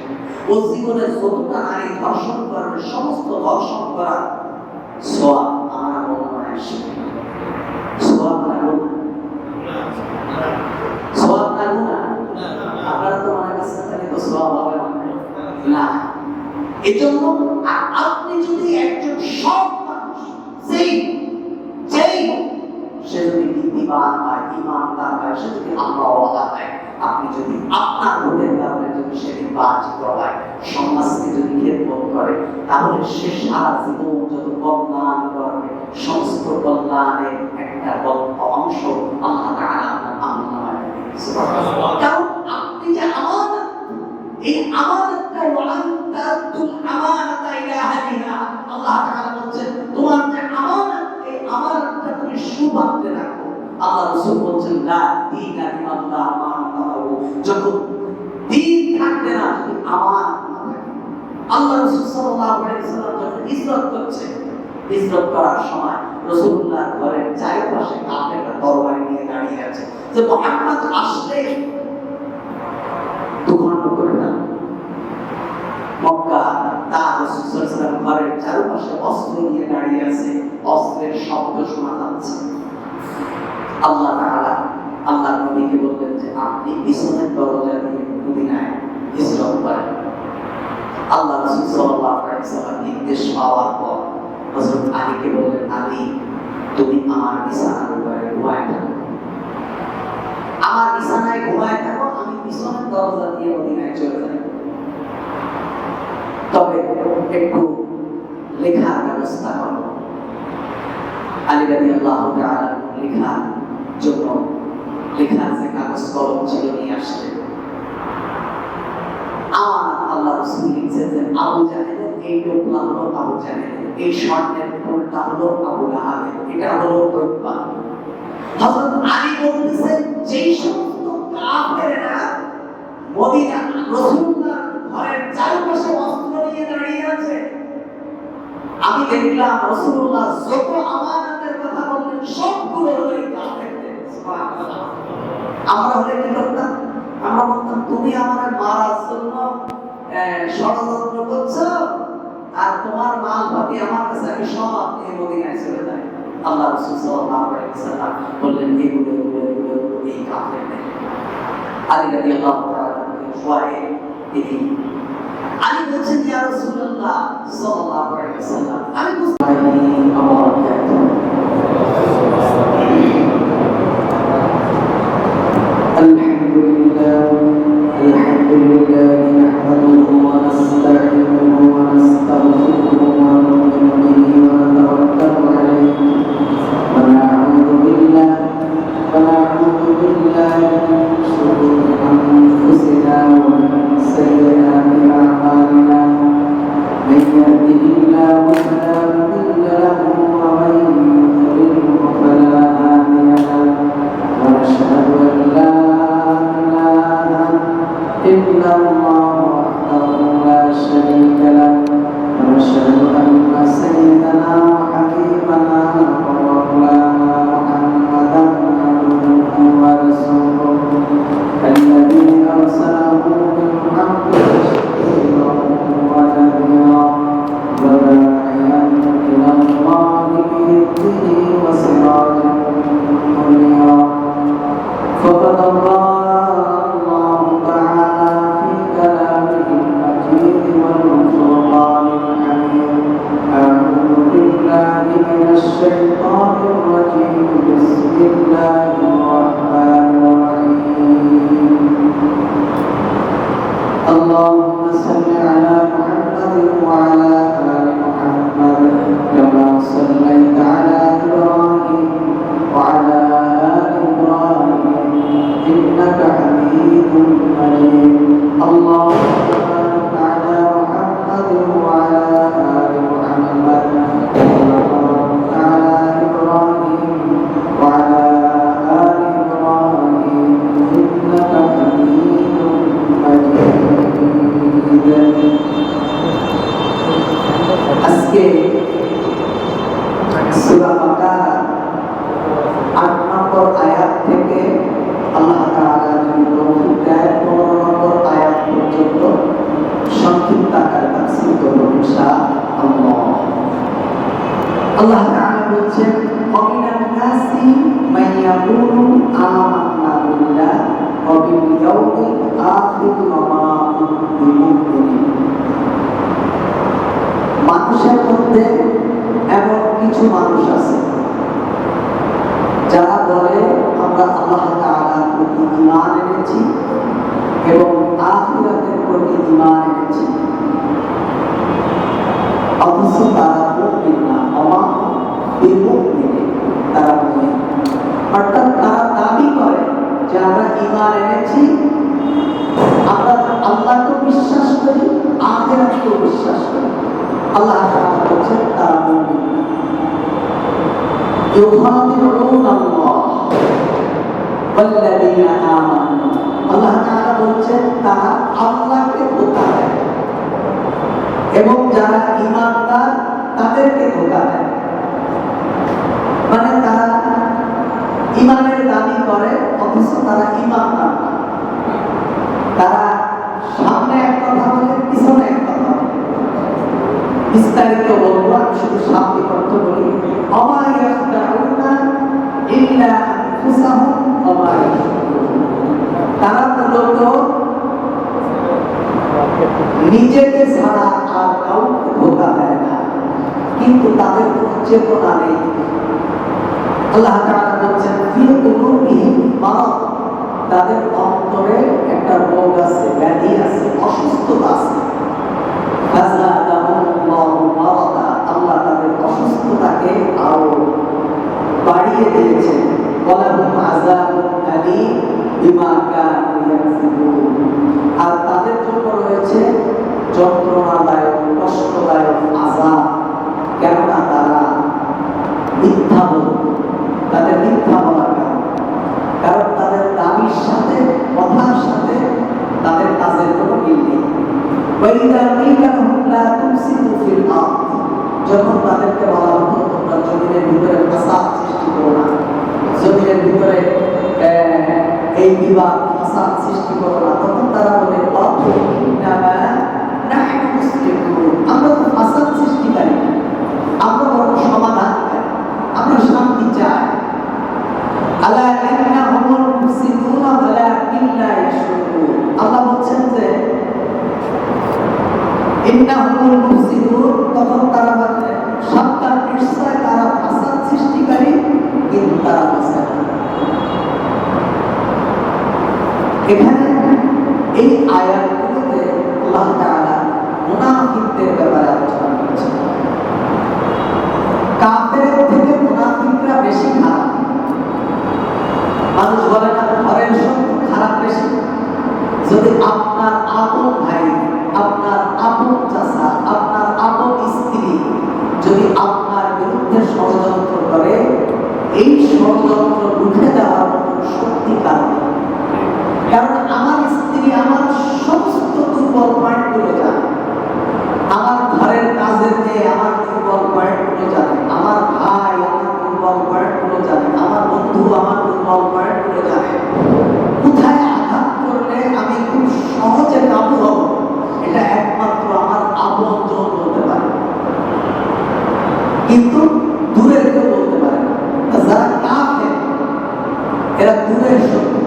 ও জীবনে যতটা নারী ধর্ষণ করবে, সমস্ত ধর্ষণ করার সওয়াব আমার আমলনামায় আসবে। সওয়াব না গুনাহ? সওয়াব না গুনাহ? আপনারা তো মনে করছেন তাহলে তো সওয়াব হবে না। এজন্য আপনি যদি একজন সৎ মানুষ, যেই সে যদি নীতিবান হয়, ঈমানদার হয়, সে যদি আল্লাহওয়ালা হয়, আপনি যদি আপনার ভোটের কারণে যদি সে নির্বাচিত হয়, সমাজকে যদি খেদমত করে, তাহলে সে সারা জীবন যত কল্যাণ করবে, সমস্ত কল্যাণের একটা অংশ আল্লাহ তাআলা আপনার আমলনামায় দিবেন। সুবহানাল্লাহ। কারণ আপনি যে আমানত, এই আমানতটা ওয়ান্তা তুল আমানাতা ইলা আহলিহা, আল্লাহ তাআলা বলেন তোমার যে আমানত, এই আমানতটা তুমি সুভাবে রাখো। আল্লাহ রাসূল বলেন লা দীনা লিল্লাহ আমানাতাহু, যখন দ্বীন থাকবে না, যদি আমানত না থাকে। আল্লাহ রাসূল সাল্লাল্লাহু আলাইহি ওয়াসাল্লাম যখন হিজরত করছে, হিজরত করার সময় রাসূলুল্লাহর ঘরের চারপাশে কাফেররা তরবারি নিয়ে দাঁড়িয়ে আছে, যে মুহাম্মদ আসলে দুখণ্ড করে না। মক্কা তার রাসূল সাল্লাল্লাহু আলাইহি ওয়াসাল্লাম ঘরের চারপাশে অস্ত্র নিয়ে দাঁড়িয়ে আছে, অস্ত্রের শব্দ শোনা যাচ্ছে। আল্লাহ তাআলা আল্লাহর নবীকে বললেন যে আপনি পিছনের দরজা দিয়ে মদিনায় হিজরত করেন। আল্লাহ রাসূল সাল্লাল্লাহু আলাইহি ওয়াসাল্লাম নির্দেশ পাওয়ার পর হযরত আলীকে বললেন, আলী তুমি আমার বিছানার উপরে ঘুমায় থাকো, আমার বিছানায় ঘুমায় থাকো, আমি পিছনের দরজা দিয়ে মদিনায় চলে যাই। তবে একটু লেখার ব্যবস্থা করো। আলী রাদিয়াল্লাহু তাআলা লেখার জন্য লেখার যে কাগজ কলম ছিল নিয়ে আসলেন। আল্লাহ রাসূল লিখছেন যে আবু জাহেলের এই টোপলা হলো আবু জাহেল, এই স্বর্ণের ফুলটা হলো আবু লাহাবের, এটা হলো রূপা। হযরত আলী বলতেছেন যেই সমস্ত কাফেররা মদিনা রাসূলুল্লাহর ঘরের চারপাশে অস্ত্র নিয়ে দাঁড়িয়ে আছে, আমি দেখলাম রাসূলুল্লাহ যত আমানতের কথা বললেন সবগুলো হলো এই কাফেরদের। সুবহানাল্লাহ। আমরা হলে কি করতাম? আমরা বলতাম তুমি আমাদের মারার জন্য ষড়যন্ত্র করছো, আর তোমার মাল পাতি আমার কাছে আমি সব এই মদিনায় চলে যাই। আল্লাহ রাসূল সাল্লাল্লাহু আলাইহি ওয়াসাল্লাম বললেন এগুলো এই কাফেরদের। আলী রাদিয়াল্লাহু তাআলা ওয়ায়ে তিনি আলী বলছেন ইয়া রাসূলুল্লাহ সাল্লাল্লাহু আলাইহি ওয়াসাল্লাম আমি বুঝতে لله نحمده ونستعينه ونستغفره ونؤمن به ونتوكل عليه ونعوذ بالله من شرور أنفسنا ومن سيئات أعمالنا من يهده الله فلا مضل له ومن يضلل فلا هادي له ونشهد أن لا إله إلا الله وحده لا شريك له ونشهد أن سيدنا وحبيبنا ومولانا محمدا عبده ورسوله الذي أرسله بالحق بشيرا ونذيرا وداعيا إلى الله بإذنه وسراجا منيرا فقد قال الله تعالى في كلامه المجيد والفرقان الحميد أعوذ بالله من الشيطان الرجيم بسم الله الرحمن الرحيم اللهم صل على محمد وعلى آل محمد كما صليت على إبراهيم وعلى آل إبراهيم إنك حميد مجيد اللهم بارك على محمد وعلى آل محمد كما باركت على إبراهيم وعلى آل إبراهيم إنك حميد مجيد আজকে সূরা বাকারা ৮ নম্বর আয়াত থেকে আল্লাহ তাআলা যদি তৌফিক দেয় ১৫ নম্বর আয়াত পর্যন্ত সংক্ষিপ্ত আকারে তাফসীর করব ইনশাআল্লাহ। আল্লাহ তাআলা বলছেন ওয়ামিনান নাসি মাইয়াকুলু আমান্না বিল্লাহ ওয়া বিল ইয়াউমিল আখির ওয়া মা হুম বিমুমিনিন। মানুষের মধ্যে এমন কিছু মানুষ আছে যারা বলে আমরা আল্লাহ তাআলার প্রতি ঈমান এনেছি এবং আখিরাতের প্রতি ঈমান এনেছি, অথচ তারা মুমিন না, তারা মুমিন। অর্থাৎ তারা দাবি করে যে আমরা ঈমান এনেছি, আমরা আল্লাহকে বিশ্বাস করি, আখিরাতকে বিশ্বাস করি। আল্লাহ তাআলা বলেন তারা মুমিন না। ইউখাদিউন আল্লাহ ওয়াল্লাযীনা আমানু। আল্লাহ তাআলা বলেন তারা আল্লাহকে ধোঁকা দেয় এবং যারা ঈমানদার তাদেরকে ধোঁকা দেয়। মানে তারা ঈমানের দাবি করে অথচ তারা ঈমানদার না। তারা সামনে এক কথা বলে পিছনে এক কথা বলে। বিস্তারিত বলবো, আমি শুধু শাব্দিক অর্থ বলি। ওয়া ইয়াখদাউনা ইল্লা আনফুসাহুম ওয়া মা ইয়াশউরুন। তারা মূলত নিজেকে ছাড়া আর কাউকে ধোঁকা দেয় না, কিন্তু তাদের কোনো চেতনা নেই। আল্লাহ তাআলা বলেন ফি কুলুবিহিম মারাদ। তাদের অন্তরে একটা রোগ আছে, ব্যাধি আছে, অসুস্থতা আছে। আল্লাহ তাদের অসুস্থতাকে আরো বাড়িয়ে দিয়েছেন। আর তাদের জন্য রয়েছে যন্ত্রণাদায়ক, কষ্টদায়ক আযাব। কেননা তারা মিথ্যা বলে, তাদের মিথ্যা বলার কারণ তাদের দাবির সাথে, কথার সাথে তাদের কাজের কোনো মিল নেই। যখন তাদেরকে বলা হতো তোমরা জমিনের ভিতরে ফাসাদ সৃষ্টি করো না, জমিনের ভিতরে এই বিবাদ ফাসাদ সৃষ্টি করো না, তখন তারা বলে আমরা তো ফাসাদ সৃষ্টিকারী, আমরা বরং সমাধান চাই, আমরা শান্তি চাই। আল্লাহ বলছেন যে তখন তারা বলে সত্তার নিশ্চয় তারা ফাসাদ সৃষ্টিকারী, কিন্তু তারা এখানে এই আয়াতগুলোতে আল্লাহ তাআলা মুনাফিকদের ব্যাপারে আলোচনা করেছেন। কাফেরের থেকে মুনাফিকরা বেশি খারাপ। মানুষ বলে না ঘরের শত্রু খারাপ বেশি। যদি আপনার আপন ভাই, আপনার আপন চাচা, আপনার আপন স্ত্রী যদি আপনার বিরুদ্ধে ষড়যন্ত্র করে, এই ষড়যন্ত্র রুখে দেওয়ার মতো শক্তি কারণ। কারণ আমার স্ত্রী আমার সমস্ত দুর্বল পয়েন্টগুলো জানে, আমার ঘরের কাজের মেয়ে আমার দুর্বল পয়েন্টগুলো জানে, আমার ভাই আমার দুর্বল পয়েন্টগুলো জানে, আমার বন্ধু আমার দুর্বল পয়েন্টগুলো জানে। কোথায় আঘাত করলে আমি খুব সহজে কাবু হব, এটা একমাত্র আমার আপনজন বলতে পারে, কিন্তু দূরের কেউ বলতে পারে না। যারা কাফের এরা দূরের শত্রু,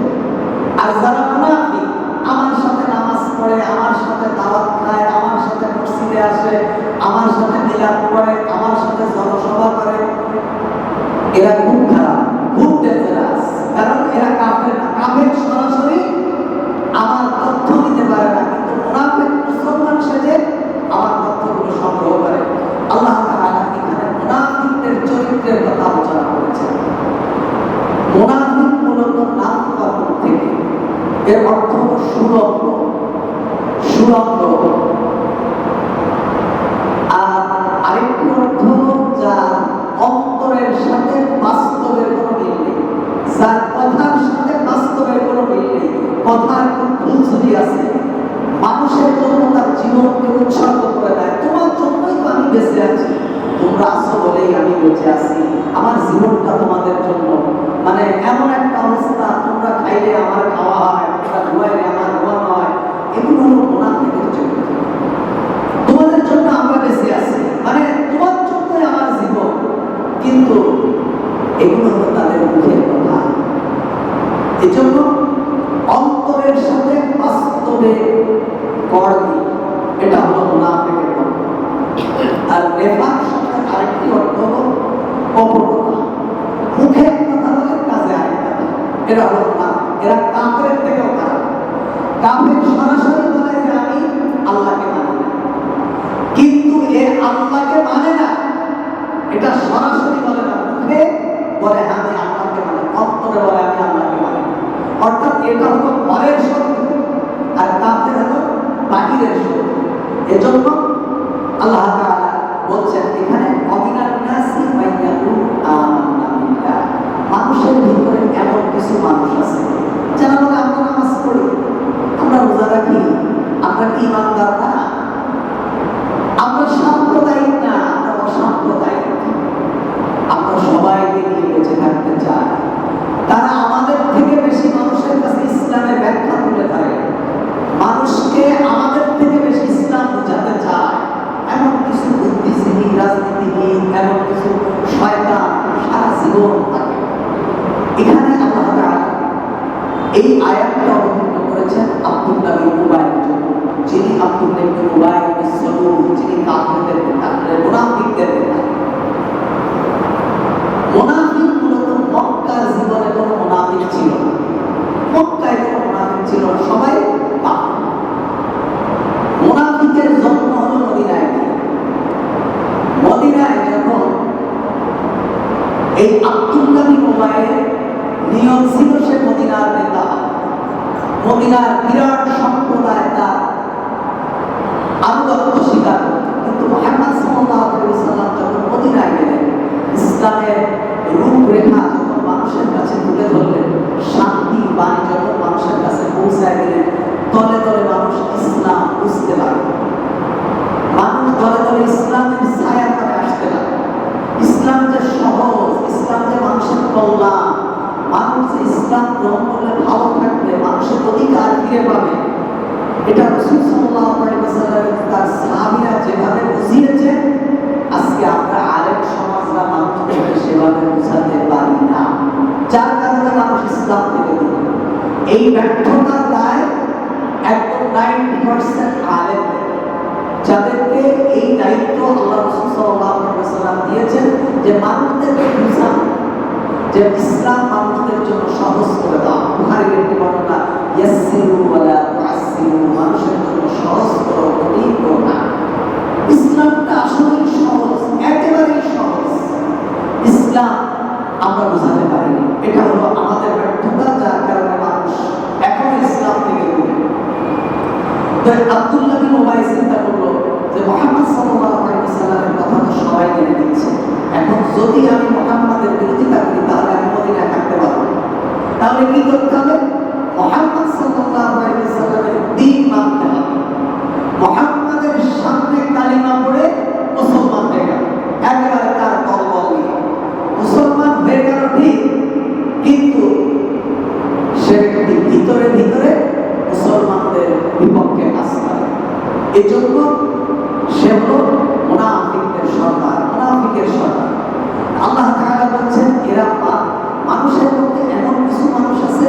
আর যারা মুনাফিক আমার সাথে নামাজ পড়ে, আমার সাথে দাওয়াত খায়, আমার সাথে মসজিদে আসে, আমার সাথে মিলাদ পড়ে, আমার সাথে জনসভা করে, এরা খুব খারাপ, খুব ডেঞ্জারাস। কারণ এরা কাফের না। কাফের সরাসরি আমার তথ্য দিতে পারে না, কিন্তু মুনাফিক মুসলমান সেজে আমার তথ্যগুলো সংগ্রহ করে। আল্লাহ তাআলা এখানে মুনাফিকদের চরিত্রের কথা আলোচনা করেছেন। মুনাফিক মূলত নাফাক থেকে, এর অর্থ হলো সুরঙ্গ, সুরঙ্গ। আর আরেকটি অর্থ হলো যার অন্তরের সাথে বাস্তবের কোনো মিল নেই, যার কথার সাথে বাস্তবের কোনো মিল নেই, কথার খুব ভুলঝুরি আছে, মানুষের জন্য তার জীবনকে উৎসর্গ করে দেয়। তোমার জন্যই তো আমি বেঁচে আছি, তোমরা আছো বলেই আমি বেঁচে আছি, আমার জীবনটা তোমাদের জন্য। মানে এমন একটা অবস্থা, তোমরা খাইলে আমার খাওয়া হয়, তোমরা ঘুমাইলে আমার ঘুমানো হয়। এগুলো হলো মুনাফিকের চরিত্র। তোমাদের জন্য আমরা বেঁচে আছি, মানে তোমার জন্যই আমার জীবন, কিন্তু এগুলো হলো তাদের মুখের কথা। এজন্য অন্তরের সাথে বাস্তবে কর্মী, এটা হলো মুনাফিকের কথা। আর নেফাক শব্দের আরেকটি অর্থ হলো কপটতা, মুখে কথা বলে কাজে আরেক কথা, এটা হলো মুনাফিক। এরা কাফেরের থেকেও খারাপ। কাফের সরাসরি বলে যে আমি আল্লাহকে মানি না, কিন্তু এ আল্লাহকে মানে না, এটা সরাসরি বলে না, মুখে বলে আমি আল্লাহকে মানি, অন্তরে বলে আমি আল্লাহকে মানি। অর্থাৎ এটা হলো ঘরের শত্রু, আর কাফের হলো বাহিরের শত্রু। এজন্য আল্লাহ তাআলা বলছেন এখানে অমিনান নাসি মাইয়াকু আমান্না বিল্লাহ, মানুষের ভিতরে এমন কিছু মানুষ আছে যারা বলে আমরা নামাজ পড়ি, আমরা রোজা রাখি, আমরা কি ইমানদার না, আমরা সাম্প্রদায়িক না, আমরা অসাম্প্রদায়িক, আমরা সবাইকে নিয়ে বেঁচে থাকতে চাই। তারা আমাদের থেকে বেশি মানুষের কাছে ইসলামের ব্যাখ্যা তুলে ধরে, মানুষকে আমাদের থেকে বেশি ইসলাম বোঝাতে চায়। এমন কিছু বুদ্ধিজীবী, রাজনীতিবিদ, এমন কিছু শয়তান সারা জীবন থাকে। এখানে আল্লাহ তাআলা এই আয়াতটা অবতীর্ণ করেছেন আব্দুল্লাহ বিন উবাইয়ের জন্য, যিনি আব্দুল্লাহ বিন উবাই বিন সালুল, যিনি কাফেরদের নেতা, মুনাফিকদের নেতা। মুনাফিক মূলত মক্কার জীবনে কোনো মুনাফিক ছিল না, মক্কায় কোনো মুনাফিক ছিল না, সবাই কাফের। মুনাফিকের জন্ম হলো মদিনায়। মদিনায় যখন এই আব্দুল্লাহ বিন উবাইয়ের নিয়ম ছিল সে মদিনার নেতা, মদিনার বিরাট সম্প্রদায় তার আনুগত্য স্বীকার করত। কিন্তু মুহাম্মদ সাল্লাল্লাহু আলাইহি ওয়াসাল্লাম যখন মদিনায় গেলেন, ইসলামের রূপরেখা যখন মানুষের কাছে তুলে ধরলেন, শান্তি বাণী যখন মানুষের কাছে পৌঁছায় দিলেন, দলে দলে মানুষ ইসলাম বুঝতে পারল, মানুষ দলে দলে ইসলামের ছায়া তলে আসতে লাগলো। ইসলাম যে সহজ, ইসলাম যে মানুষের কল্যাণ, মানুষ যে ইসলাম গ্রহণ করলে ভালো থাকবে, মানুষের অধিকার ফিরে পাবে, এটা রাসূল সাল্লাল্লাহু আলাইহি ওয়াসাল্লাম তার সাহাবীরা যেভাবে বুঝিয়েছেন, আজকে আমরা আলেম সমাজরা মানুষকে সেভাবে বোঝাতে পারি না, যার কারণে মানুষ ইসলাম থেকে দূরে। এই ব্যর্থতার দায় একদম 90% আলেম, যাদেরকে এই দায়িত্ব আল্লাহ রাসূল সাল্লাল্লাহু আলাইহি ওয়াসাল্লাম দিয়েছেন যে মানুষদেরকে বোঝানো, যে ইসলাম মানুষদের জন্য সহজ করে দাও। বুখারীর একটি বর্ণনা, ইয়াসসিরু ওয়া লা তুআসসিরু, মানুষের জন্য সহজ করো, কঠিন করো না। ইসলামটা আসলেই সহজ, একেবারেই সহজ। ইসলাম আমরা বোঝাতে পারিনি, এটা হলো আমাদের ব্যর্থতা, যার কারণে মানুষ এখনো ইসলাম থেকে দূরে। আব্দুল্লাহ বিন উবাই চিন্তা করলো যে মুহাম্মদ সাল্লাল্লাহু আলাইহি ওয়াসাল্লামের কথা তো সবাই মেনে নিচ্ছে, এখন যদি আমি মুহাম্মাদের বিরোধিতা করি তাহলে আমি মদিনায় থাকতে পারবো না। তাহলে কি করতে হবে? মুহাম্মদ সাল্লাল্লাহু আলাইহি ওয়াসাল্লামের দ্বীন মানতে হবে। মুহাম্মাদের সামনে কালিমা পড়ে মুসলমান হয়ে গেল, একেবারে তার দলবল নিয়ে মুসলমান হয়ে গেল ঠিক, কিন্তু সে ব্যক্তি ভিতরে ভিতরে মুসলমানদের বিপক্ষে কাজ করে। এই জন্য সে হলো মুনাফিকদের সর্দার, মুনাফিকের সর্দার। আল্লাহ তাআলা বলছেন এরা মানুষের মধ্যে এমন কিছু মানুষ আছে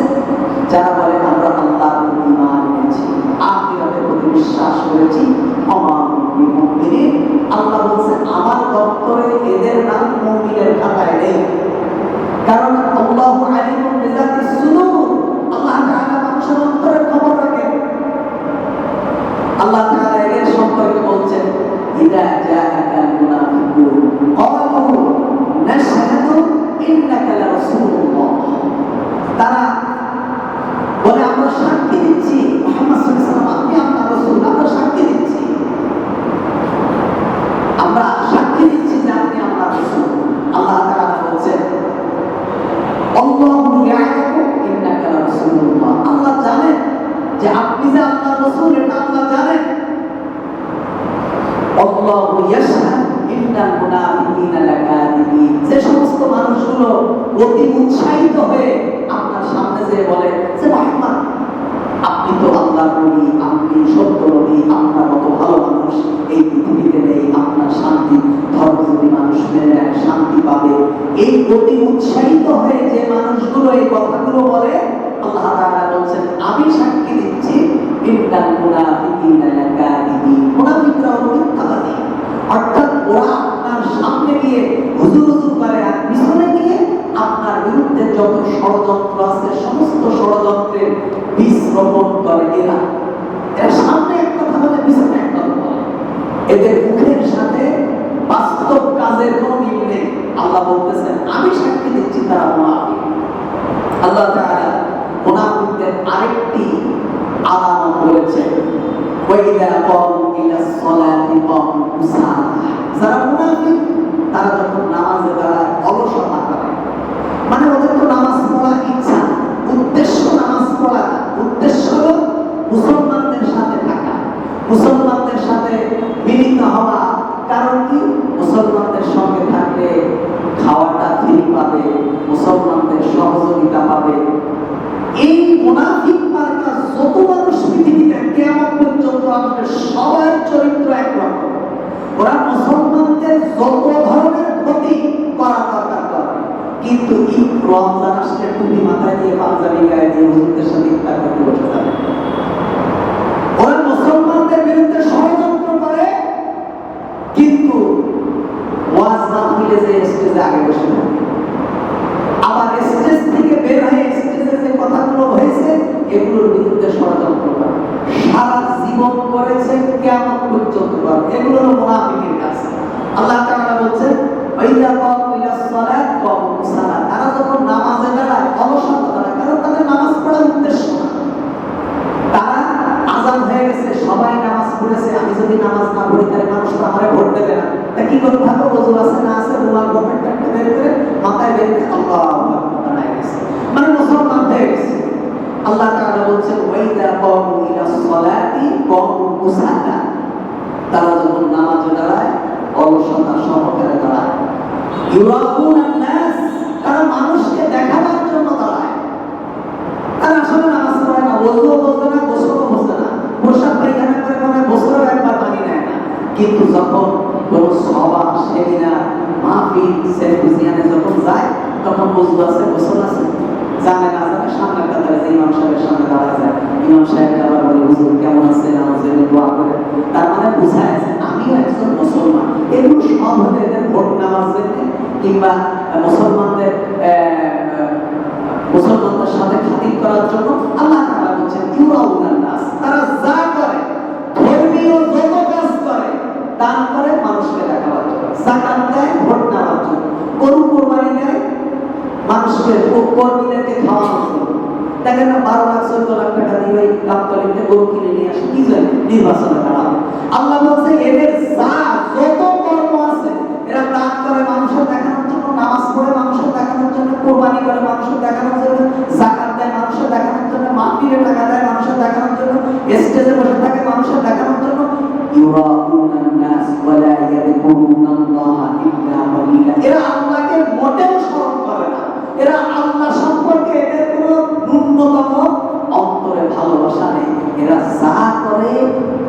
যারা বলে আমরা আল্লাহর উপর ঈমান এনেছি, আখিরাতের প্রতি বিশ্বাস করেছি, অমানুল মুমিনিন। আল্লাহ বলছেন আমার দপ্তরে এদের নাম মুমিনের খাতায় নেই, কারণ আল্লাহু আলিমুন বিযাতিস সুদূর। আল্লাহ তাআলা মানুষের অন্তরের খবর রাখেন। আল্লাহ তাআলা এদের সম্পর্কে বলছেন ইযা জাআকাল মুনাফিকুন ক্বালু নাশহাদু ইন্নাকা লারাসূলুল্লাহ। তারা বলে আমরা সাক্ষী দিচ্ছি মুহাম্মদ সাল্লাল্লাহু আলাইহি ওয়াসাল্লাম আপনি আপনার রাসূল, আমরা সাক্ষী দিচ্ছি, আমরা সাক্ষী দিচ্ছি যে আপনি আপনার রাসূল। আল্লাহ তাআলা বলছেন আল্লাহু ইয়ালামু ইন্নাকা লারাসূলুল্লাহ। আল্লাহ জানেন যে আপনি যে আল্লাহর রাসূল, এটা আল্লাহ জানেন। আল্লাহু ইয়াশহাদু ইন্নাল মুনাফিকিনা লাকাযিবিন। যে সমস্ত মানুষগুলো অতি উৎসাহিত হয়ে আপনার সামনে যে বলে যে মুহাম্মদ আপনি তো আল্লাহর নবী, আপনি সত্য নবী, আপনার মতো ভালো মানুষ এই পৃথিবীতে নেই, আপনার শান্তি ধর্ম যদি মানুষ মেনে নেয় শান্তি পাবে, এই অতি উৎসাহিত হয়ে যে মানুষগুলো এই কথাগুলো বলে, আল্লাহ তাআলা বলছেন আমি সাক্ষী দিচ্ছি ইন্নাল মুনাফিকিনা লাকাযিবিন। মুনাফিকরা হলো মিথ্যাবাদী, অর্থাৎ ওরা আপনার সামনে গিয়ে হুজুর হুজুর করে আর পিছনে গিয়ে আপনার বিরুদ্ধে যত ষড়যন্ত্র আছে সমস্ত ষড়যন্ত্রের বীজ রোপণ করে। এরা সামনে এক কথা বলে পিছনে এক কথা বলে, এদের মুখের সাথে বাস্তব কাজের কোনো মিল নেই। আল্লাহ বলতেছেন আমি সাক্ষী দিচ্ছি তারা মুনাফিক। আল্লাহ তাআলা মুনাফিকদের আরেকটি আলামত বলেছেন ওয়াইদা ক্বামু ইলাস সালাতি ক্বামু কুসালা। যারা মুনাফিক তারা যখন নামাজে দাঁড়ায় অলসতা করে, মানে ওদের তো নামাজ পড়ার ইচ্ছা, উদ্দেশ্য নামাজ পড়া, উদ্দেশ্য মুসলমানদের সাথে থাকা, মুসলমানদের সাথে মিলিত হওয়া। কারণ কি? মুসলমানদের সঙ্গে থাকলে খাওয়াটা ফ্রি পাবে, মুসলমানদের সহযোগিতা পাবে। এই মুনাফিক মার্কা যত মানুষ পৃথিবীতে কিয়ামত পর্যন্ত আসবে সবার চরিত্র একরকম। ওরা মুসলমানদের যত ধরনের ক্ষতি করা দরকার করবে, কিন্তু ঈদ রমজান আসলে টুপি মাথায় দিয়ে পাঞ্জাবি গায়ে দিয়ে হুজুরদের সাথে ইফতার করতে বসে যাবে। ওরা মুসলমানদের বিরুদ্ধে ষড়যন্ত্র করে, কিন্তু ওয়াজ না মিলে যে স্টেজে আগে বসে থাকে, আবার স্টেজ থেকে বের হয়ে স্টেজে যে কথাগুলো হয়েছে এগুলোর বিরুদ্ধে ষড়যন্ত্র করে, সারা জীবন করেছে কিয়ামত পর্যন্ত করে। এগুলো হলো মুনাফিকের কাজ। আল্লাহ তাআলা বলছেন ওয়াইদা ক্বামু ইলাস সালাত ক্বামু কুসালা। তারা যখন নামাজে দাঁড়ায় অলসতা দাঁড়ায়, কারণ তাদের নামাজ পড়ার উদ্দেশ্য না। তারা আযান হয়ে গেছে, সবাই নামাজ পড়েছে, আমি যদি নামাজ না পড়ি তাহলে মানুষ তো আমারে ভোট দেবে না, তা কি করতে হবে? ওযু আছে না আছে, রুমাল পকেটে বের করে মাথায় বের করে আল্লাহু আকবার দাঁড়ায় গেছে, মানে মুসলমান হয়ে গেছে। আল্লাহ তাআলা বলছেন ওয়াইদা ক্বামু ইলাস সালাতি ক্বামু কুসালা। তারা যখন নামাজে দাঁড়ায় অলসতা সহকারে দাঁড়ায়। ইউরাকুনান নাস, তারা মানুষকে দেখাবার জন্য দাঁড়ায়। তারা আসলে নামাজ পড়ে না, ওযু বোঝে না, গোসলও বোঝে না, পোশাক পায়খানা করে মনে বছরে একবার পানি নেয় না। কিন্তু যখন কোনো সভা, সেমিনার, মাহফিল, সেমিনারে যখন যায় তখন ওযু আছে, গোসল আছে, জানে না জানে সামনের কাতারে যে ইমাম সাহেবের সামনে দাঁড়ায় যায়, ইমাম সাহেব আবার বলে হুজুর কেমন আছেন, নামাজের জন্য দোয়া করে। তার মানে বোঝায় যে আমিও একজন মুসলমান। এগুলো সব হতে এদের ভোট নেওয়ার জন্য কিংবা মুসলমানদের সাথে খাতির করার জন্য। আল্লাহ তাআলা বলছেন ইউরাউনান নাস, তারা রাষ্ট্রের কর্মীদেরকে খাওয়ানো হতো। দেখেন না 12 লাখ 14 লাখ টাকা দিয়ে ওই গাবতলিতে গরু কিনে নিয়ে আসে কি জানি নির্বাচনে দাঁড়াবে। আল্লাহ বলছে এদের যত কর্ম আছে এরা দান করে মানুষের দেখানোর জন্য, নামাজ পড়ে মানুষের দেখানোর জন্য, কোরবানি করে মানুষের দেখানোর জন্য, যাকাত দেয় মানুষের দেখানোর জন্য, মাহফিলে টাকা দেয় মানুষের দেখানোর জন্য, স্টেজে বসে থাকে মানুষের দেখানোর জন্য। ইউরাউনান নাস ওয়ালা ইয়াযকুরুনাল্লাহা ইল্লা কালিলা। এরা আল্লাহকে মোটেও স্মরণ করে না। এরা আল্লাহ সম্পর্কে এদের কোনো ন্যূনতম অন্তরে ভালোবাসা নেই। এরা যা করে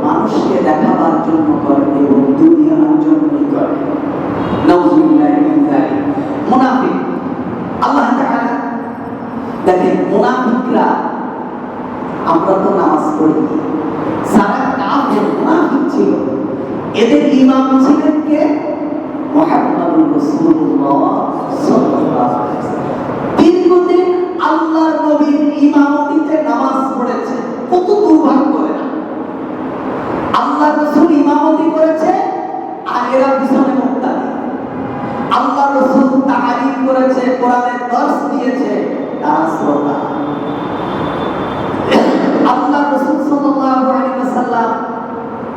মানুষকে দেখাবার জন্য করে এবং দুনিয়ার জন্যই করে। নাউযুবিল্লাহি মিন যালিক। মুনাফিক, আল্লাহ তাআলা দেখেন মুনাফিকরা, আমরা তো নামাজ পড়ি, সারা কাফের মুনাফিক ছিল, এদের ইমাম ছিলেন কে? মুহাম্মদুর রাসূলুল্লাহ সাল্লাল্লাহু আলাইহি ওয়াসাল্লাম। দীর্ঘদিন আল্লাহর নবীর ইমামতিতে নামাজ পড়েছে। কত দুর্ভাগ্য এরা! আল্লাহ রাসূল ইমামতি করেছে আর এরা পিছনে মুক্তাদি। আল্লাহ রাসূল তালিম করেছে, কোরআনের দর্স দিয়েছে, তারা শ্রোতা। আল্লাহ রাসূল সাল্লাল্লাহু আলাইহি ওয়াসাল্লাম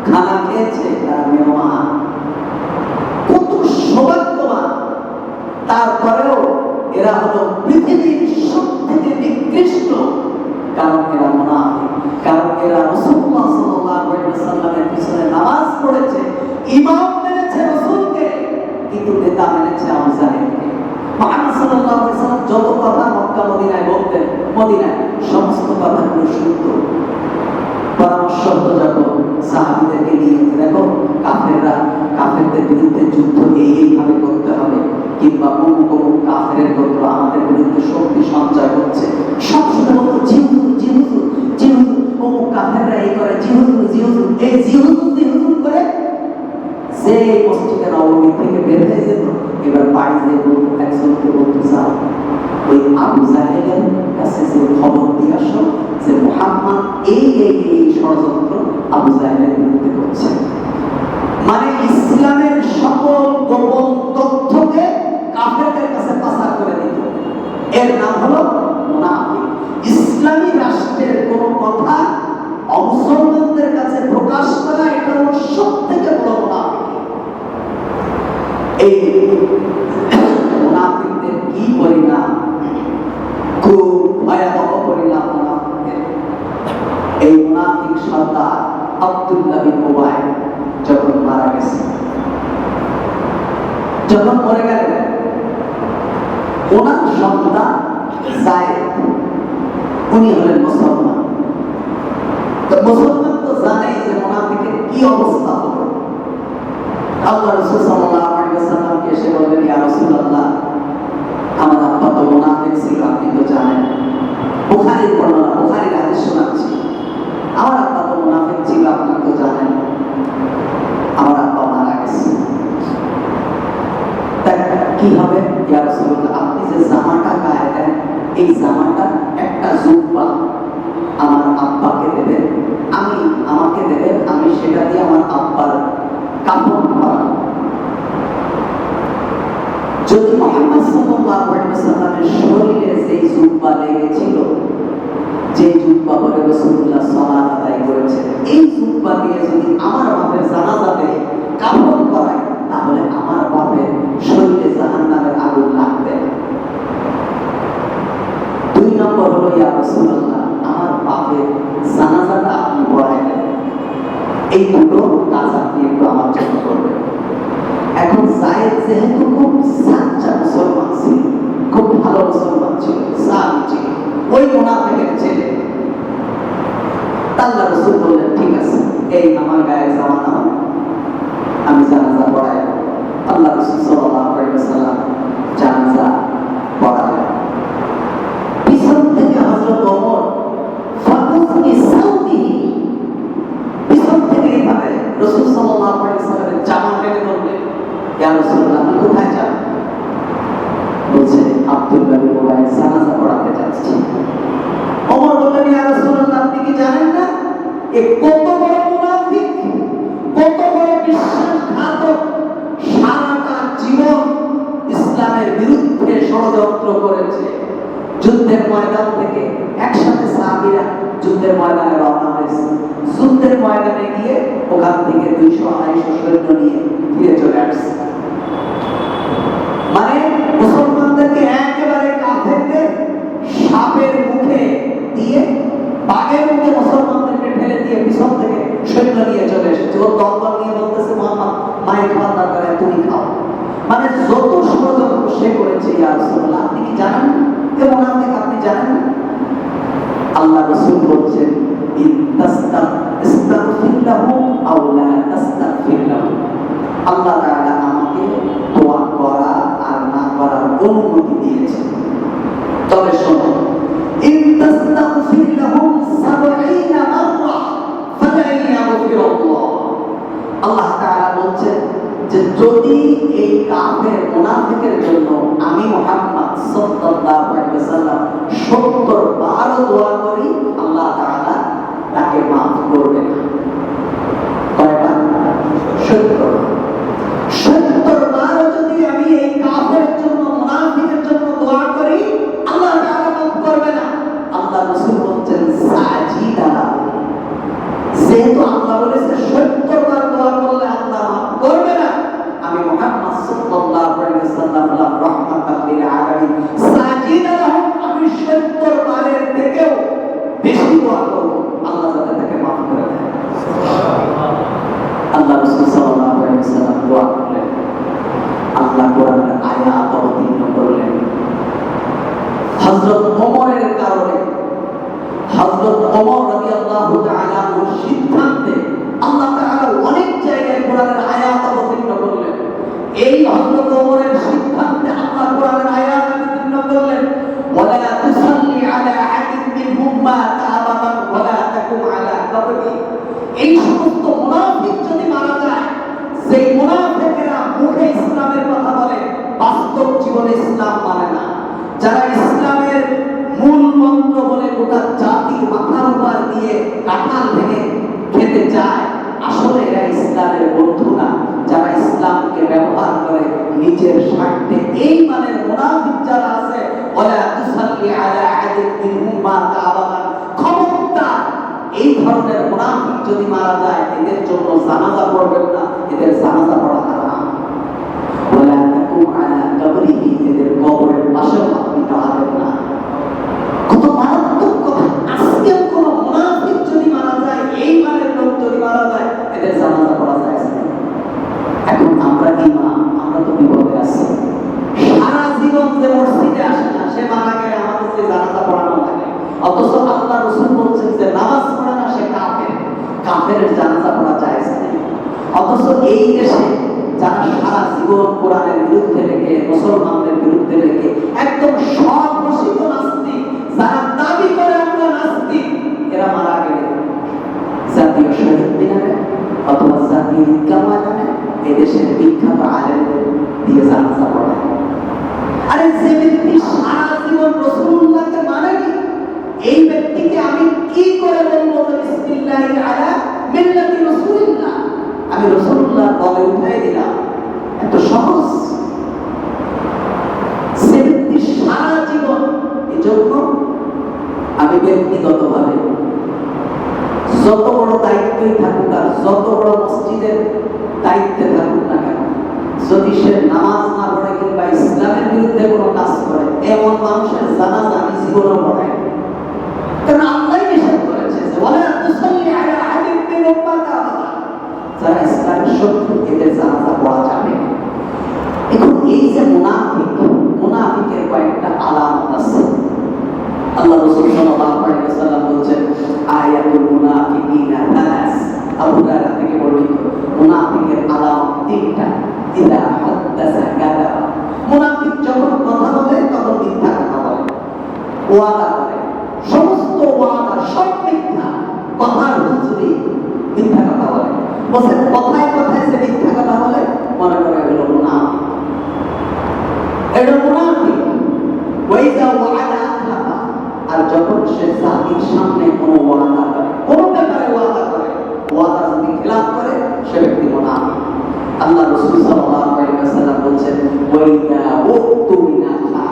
খানা খেয়েছে, তার মেহমান। কত সৌভাগ্যবান! তারপরেও এরা হলো পৃথিবীর সবথেকে নিকৃষ্ট, কারণ এরা মুনাফিক। কারণ এরা রাসূলুল্লাহ সাল্লাল্লাহু আলাইহি ওয়াসাল্লামের পিছনে নামাজ পড়েছে, ইমাম মেনেছে রাসূলকে, কিন্তু নেতা মেনেছে আবু জাহেলকে। মুহাম্মদ সাল্লাল্লাহু আলাইহি ওয়াসাল্লাম যত কথা মক্কা মদিনায় বলতেন, মদিনায় সমস্ত কথাগুলো শুনতো। পরামর্শ হতো যখন সাহাবীদেরকে নিয়ে, দেখো কাফেরদের বিরুদ্ধে যুদ্ধ এইভাবে করতে হবে, কিংবা অমুক অমুক কাফের গোত্র আমাদের বিরুদ্ধে শক্তি সঞ্চয় করছে। সবসময় বলতো জি হুজুর অমুক কাফেররা এই করে, জি হুজুর এই জি হুজুর করে যে মসজিদে নববী থেকে বের হয়ে যেত। এবার বাড়ি যেয়ে বলতো, একজনকে বলতো যাও ওই আবু জাহেলের কাছে যে খবর দিয়ে আসো যে মুহাম্মদ এই ষড়যন্ত্র আবু জাহেলের বিরুদ্ধে করছে। মানে ইসলামের সকল গোপন তথ্যকে কাফেরদের কাছে পাচার করে দিত। এর নাম হলো মুনাফিক। ইসলামী রাষ্ট্রের কোন কথা অমুসলমানদের কাছে প্রকাশ করা, এটা হলো সবথেকে বড় মুনাফিক। এই মুনাফিকদের কি পরিণাম, খুব ভয়াবহ পরিণাম মুনাফিকদের। এই মুনাফিক সর্দার আব্দুল্লাহ বিন উবাই যখন মারা গেছে, যখন মরে গেলেন, ওনার সন্তান যায়েদ, উনি হলেন মুসলমান। তো মুসলমান তো জানেই যে মুনাফিকের কি অবস্থা হবে। আল্লাহ রাসূল সাল্লাল্লাহু আলাইহি ওয়াসাল্লামকে এসে বললেন, ইয়া রাসূলুল্লাহ, আমার আব্বা তো মুনাফিক ছিল, আপনি তো জানেন। বুখারীর বর্ণনা, বুখারীর হাদিস শোনাচ্ছি। আমার আব্বা তো মুনাফিক ছিল, আপনি তো জানেন। আমার আব্বা মারা গেছে, কি হবে? ইয়া রাসূলুল্লাহ, আপনি যে জামাটা গায়ে দেন, এই জামাটা একটা জুব্বা আমার আব্বাকে দেবেন, আমাকে দেবেন, আমি সেটা দিয়ে আমার আব্বার কাপড় পরাবো। যদি মুহাম্মদ সাল্লাল্লাহু আলাইহি ওয়াসাল্লামের শরীরে যে জুব্বা লেগেছিল, যে জুব্বা পরে রাসূলুল্লাহ সালাত আদায় করেছেন, এই জুব্বা দিয়ে যদি আমার বাপের জানাজাতে কাপড় পরায়, তাহলে আমার বাপের শরীরে জাহান্নামের আগুন লাগবে। 2 নম্বর হলো, ইয়া রাসূলুল্লাহ, আমার বাপের জানাজাটা আপনি পড়ায় দেন। এই দুটো কাজ আপনি একটু আমার জন্য করবেন। এখন যায়েদ যেহেতু খুব সাচ্চা মুসলমান ছিল, খুব ভালো মুসলমান ছিল, সাহাবী ছিল, ওই মুনাফিকের ছেলে। আল্লাহ রাসূল বললেন, ঠিক আছে, এই আমার গায়ে জামা নাও, আমি জানাজা পড়াই। আল্লাহ রাসূল সাল্লাল্লাহু আলাইহি ওয়াসাল্লাম জানাজা পড়ালেন। পিছন থেকে হযরত ওমর ফাকুসনি সাউদিহি, পিছন থেকে এইভাবে রাসূল সাল্লাল্লাহু আলাইহি ওয়াসাল্লামের জামা টেনে ধরলেন। ইয়া রাসূলুল্লাহ, আপনি কোথায় যান? বলছে, আব্দুল্লাহ বিন উবাই জানাজা পড়াতে যাচ্ছি। ওমর বললেন, ইয়া রাসূলুল্লাহ, আপনি কি জানেন না এ কত বড় মুনাফিক, কত বড় বিশ্বাসঘাতক, সারাটা জীবন ইসলামের বিরুদ্ধে ষড়যন্ত্র করেছে। যুদ্ধের ময়দান থেকে একসাথে সাহাবীরা যুদ্ধের ময়দানে রওনা হয়েছে। যুদ্ধের ময়দানে গিয়ে ওখান থেকে 200-250 সৈন্য নিয়ে ফিরে চলে আসছে। মানে মুসলমানদেরকে একেবারে কাফেরদের সাপের মুখে দিয়ে, বাঘের মুখে মুসলমানদেরকে ঠেলে দিয়ে পিছন থেকে সৈন্য নিয়ে চলে এসেছে। ও তরবারি নিয়ে বলতেছে, মুহাম্মদ মায়ের খাওয়ার দরকার নেই, তুমি খাও। মানে যত ষড়যন্ত্র সে করেছে, ইয়া রাসূলুল্লাহ আপনি কি জানেন না? কেমন আপনি জানেন না? আল্লাহ রাসূল বলছেন, ইস্তাগফির লাহু আও লা তাস্তাগফির লাহু। আল্লাহ তাআলা আমাকে দোয়া করা আর না করার অনুমতি দিয়েছেন। তবে শোনো, ইস্তাগফির লাহু 70 মাররা ফালা ইয়াগফিরুল্লাহ। আল্লাহ তাআলা বলছেন যে যদি এই কাফের মুনাফিকের জন্য আমি মুহাম্মদ সাল্লাল্লাহু আলাইহি ওয়াসাল্লাম 70 বার দোয়া করি, আল্লাহ তাআলা তাকে maaf করবেন না। কয়বার? 70 বার যদি আমি এই কাফের জন্য মুনাফিকের জন্য দোয়া করি, আল্লাহ তাআলা maaf করবে না। আল্লাহ রাসূল বলছেন সাজিদানা, যেহেতু আল্লাহ বলেছে 70 বার দোয়া করলে আল্লাহ maaf করবে না, আমি মুহাম্মদ সাল্লাল্লাহু আলাইহি ওয়াসাল্লাম রাহমাতাল লিল আলামিন সাজিদানা, আমি 70 বারের থেকেও বেশি দোয়া করব আল্লাহ যাতে তাকে maaf করে দেয়। সুবহানাল্লাহ। আল্লাহ রাসূল সাল্লাল্লাহু আলাইহি ওয়াসাল্লাম দোয়া করলেন, আল্লাহ কোরআনের আয়াত অবতীর্ণ করলেন। হযরত ওমরের কারণে, হযরত ওমর রাদিয়াল্লাহু তাআলা আনহুর সিদ্ধান্তে আল্লাহ তাআলা অনেক জায়গায় কোরআনের আয়াত অবতীর্ণ করলেন। এই হযরত ওমরের সিদ্ধান্তে আল্লাহ কোরআনের আয়াত অবতীর্ণ করলেন, ওয়ালা তুসাল্লি আলা আহাদিন মিনহুম মাতা আবাদান ওয়ালা তাকুম আলা কবরি। এই সমস্ত মুনাফিক যদি মারা যায়, সেই মুনাফিকরা মুখে ইসলামের কথা বলে, বাস্তব জীবনে ইসলাম মানে না। যারা ইসলামের মূল মন্ত্র বলে গোটা জাতির মাথার উপর দিয়ে কাঁঠাল ভেঙে খেতে চায়, আসলে এরা ইসলামের বন্ধু না। যারা ইসলামকে ব্যবহার করে নিজের স্বার্থে, এই মানের মুনাফিক যারা আছে, ওয়ালা তুসাল্লি আলা আহাদিন মিনহুম মাতা আবাদান, খবরদার এই ধরনের মুনাফিক যদি মারা যায়, এদের জন্য জানাজা পড়বেন না, এদের জানাজা পড়া হারাম। ওয়ালা তাকুম আলা কবরিহি, এদের কবরের পাশেও আপনি দাঁড়াবেন না। কত মারাত্মক কথা! আজকেও কোন মুনাফিক যদি মারা যায়, এই মানের লোক যদি মারা যায়, এদের জানাজা পড়া যায় না। এখন আমরা ইমাম, আমরা তো বিপদে আছি। সারা জীবন যে মসজিদে আসে না, সে মারা গেলে আমাদের যে জানাজা পড়ানো লাগে, অথচ আল্লাহ রাসূল বলছেন যে নামাজ পড়ে না সে কাফের, কাফের জানাজা পড়া যায় না। অথচ এই দেশে যারা সারা জীবন কোরআনের বিরুদ্ধে লেগে, মুসলমানদের বিরুদ্ধে লেগে একদম স্বঘোষিত নাস্তিক, যারা দাবি করে আমরা নাস্তিক, এরা মারা গেলে জাতীয় শহীদ মিনারে অথবা জাতীয় ঈদগাহ ময়দানে এদেশের বিখ্যাত আলেমদের দিয়ে জানাজা পড়ায়। আরে যে ব্যক্তি সারা জীবন রাসূলুল্লাহকে মানেনি, এই ব্যক্তিকে আমি কি করে বলবো যে বিসমিল্লাহি আলা মিল্লাতি রাসূলিল্লাহ, আমি রাসূলুল্লাহ বলে উঠাই দিলাম? এত সহজ? সে ব্যক্তি সারা জীবন, এজন্য আমি ব্যক্তিগতভাবে যত বড় দায়িত্বই থাকুক আর যত বড় মসজিদের দায়িত্বে থাকুক না কেন, যদি সে নামাজ না পড়ে কিংবা ইসলামের বিরুদ্ধে কোনো কাজ করে, এমন মানুষের জানাজা আমি জীবনও পড়াই। কারণ আল্লাহই নিষেধ করেছে যে ওয়ালা তুসাল্লি আলা আহাদিন মিনহুম মাতা আবাদান, যারা ইসলামের শত্রু, এদের জানাজা পড়া যাবে না। এখন এই যে মুনাফিক, মুনাফিকের কয়েকটা আলামত আছে। আল্লাহ রাসূল সাল্লাল্লাহু আলাইহি ওয়াসাল্লাম বলেন, আয়াতুল মুনাফিকিনা তালাস। আবু হুরায়রা থেকে বর্ণিত, মুনাফিকের আলামত তিনটা। ইদা হাদাসা কাযাবা, মুনাফিক যখন কথা বলে তখন মিথ্যা কথা বলে, ওয়াদা করে, সমস্ত ওয়াদা সব মিথ্যা, কথার হুজুরি মিথ্যা কথা বলে। বসে কথায় কথায় সে মিথ্যা কথা বলে, মনে করে এগুলো মুনাফিক। এটা মুনাফিক। ওয়াইদা ওয়াদা আখলাফা, আর যখন সে জাতির সামনে কোনো ওয়াদা করে, কোনো ব্যাপারে ওয়াদা করে, ওয়াদা যদি খিলাফ করে, সে ব্যক্তি মুনাফিক। আল্লাহ রাসূল সাল্লাল্লাহু আলাইহি ওয়াসাল্লাম বলেন, ওয়াইদা উতুমিনা খানা,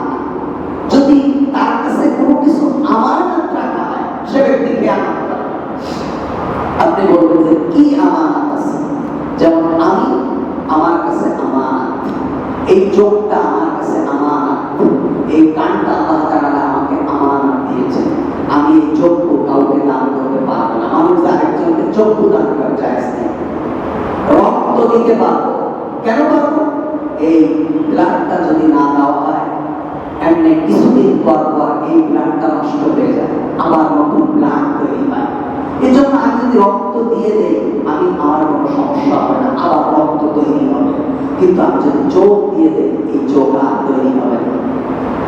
যদি তার কাছে আপনি বলবেন যে কি আমানত আছে, যেমন আমি আমার কাছে আমানত, এই চোখটা আমার কাছে আমানত, এই কানটা আল্লাহ তাআলা আমাকে আমানত দিয়েছেন। আমি এই চক্ষু কাউকে দান করতে পারবো না, মানুষ আরেকজনকে চক্ষু দান করা জায়েজ নেই। রক্ত দিতে পারবো, কেন পারবো? এই ব্লাডটা যদি না দেওয়া হয় এমনি কিছুদিন পর পর এই ব্লাডটা নষ্ট হয়ে যায়, আবার নতুন ব্লাড তৈরি হয়। এই জন্য আমি যদি রক্ত দিয়ে দেই আমি আমার কোনো সমস্যা হবে না, আবার রক্ত তৈরি হবে। কিন্তু আমি যদি চোখ দিয়ে দেই এই চোখ আর তৈরি হবে না।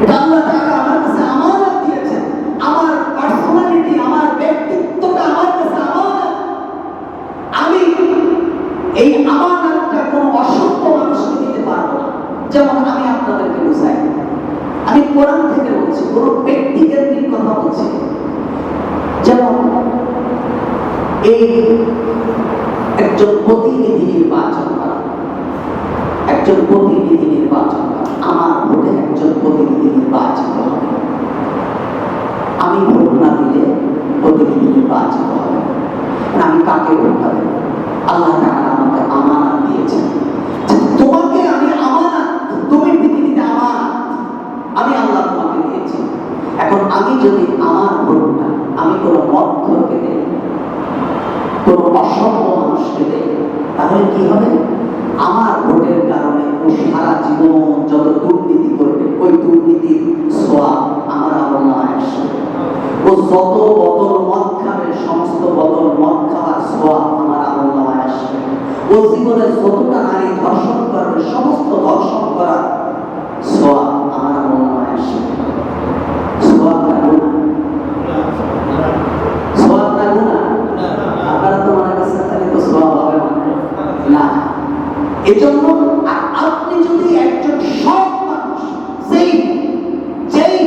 এটা আল্লাহ তাআলা আমার কাছে আমানত দিয়েছেন, আমার পার্সোনালিটি, আমার ব্যক্তিত্বটা আমার কাছে আমানত। আমি এই আমানতটা কোনো অসভ্য মানুষকে দিতে পারবো না। যেমন আমি আপনাদেরকে বুঝাই, আমি কোরআন থেকে বলছি, কোন ব্যক্তিকেন্দ্রিক কথা বলছি। যেমন এই একজন প্রতিনিধি নির্বাচন করা, একজন প্রতিনিধি নির্বাচন করা, আমার ভোটে একজন প্রতিনিধি নির্বাচিত হবে। আমি ভোট না দিলে প্রতিনিধি নির্বাচিত হবে। আমি কাকে ভোট দেব? আল্লাহ তাআলা আমাকে আমানত দিয়েছেন, তোমাকে আমি আমানত, তুমি পৃথিবীতে আমানত, আমি আল্লাহ তোমাকে দিয়েছি। এখন আমি যদি আমার ভোটটা আমি কোনো মধ্যকে দেই, কোনো অসভ্য মানুষকে দেই, তাহলে কি হবে? আমার ভোটের কারণে ও সারা জীবন যত দুর্নীতি করবে ওই দুর্নীতির সোয়াব আমার আমলনামায় আসবে। ও যত বদল মদ খাবে সমস্ত বদল মদ খাওয়ার সোয়াব আমার আমলনামায় আসবে। ও জীবনে যতটা নারী ধর্ষণ করবে সমস্ত ধর্ষণ করার সোয়াব আমার আমলনামায় আসবে। সোয়াব না গুনাহ? সোয়াব না গুনাহ? আপনারা তো মনে করছেন তাহলে তো সোয়াব হবে না। এজন্য আপনি যদি একজন সৎ মানুষ, যেই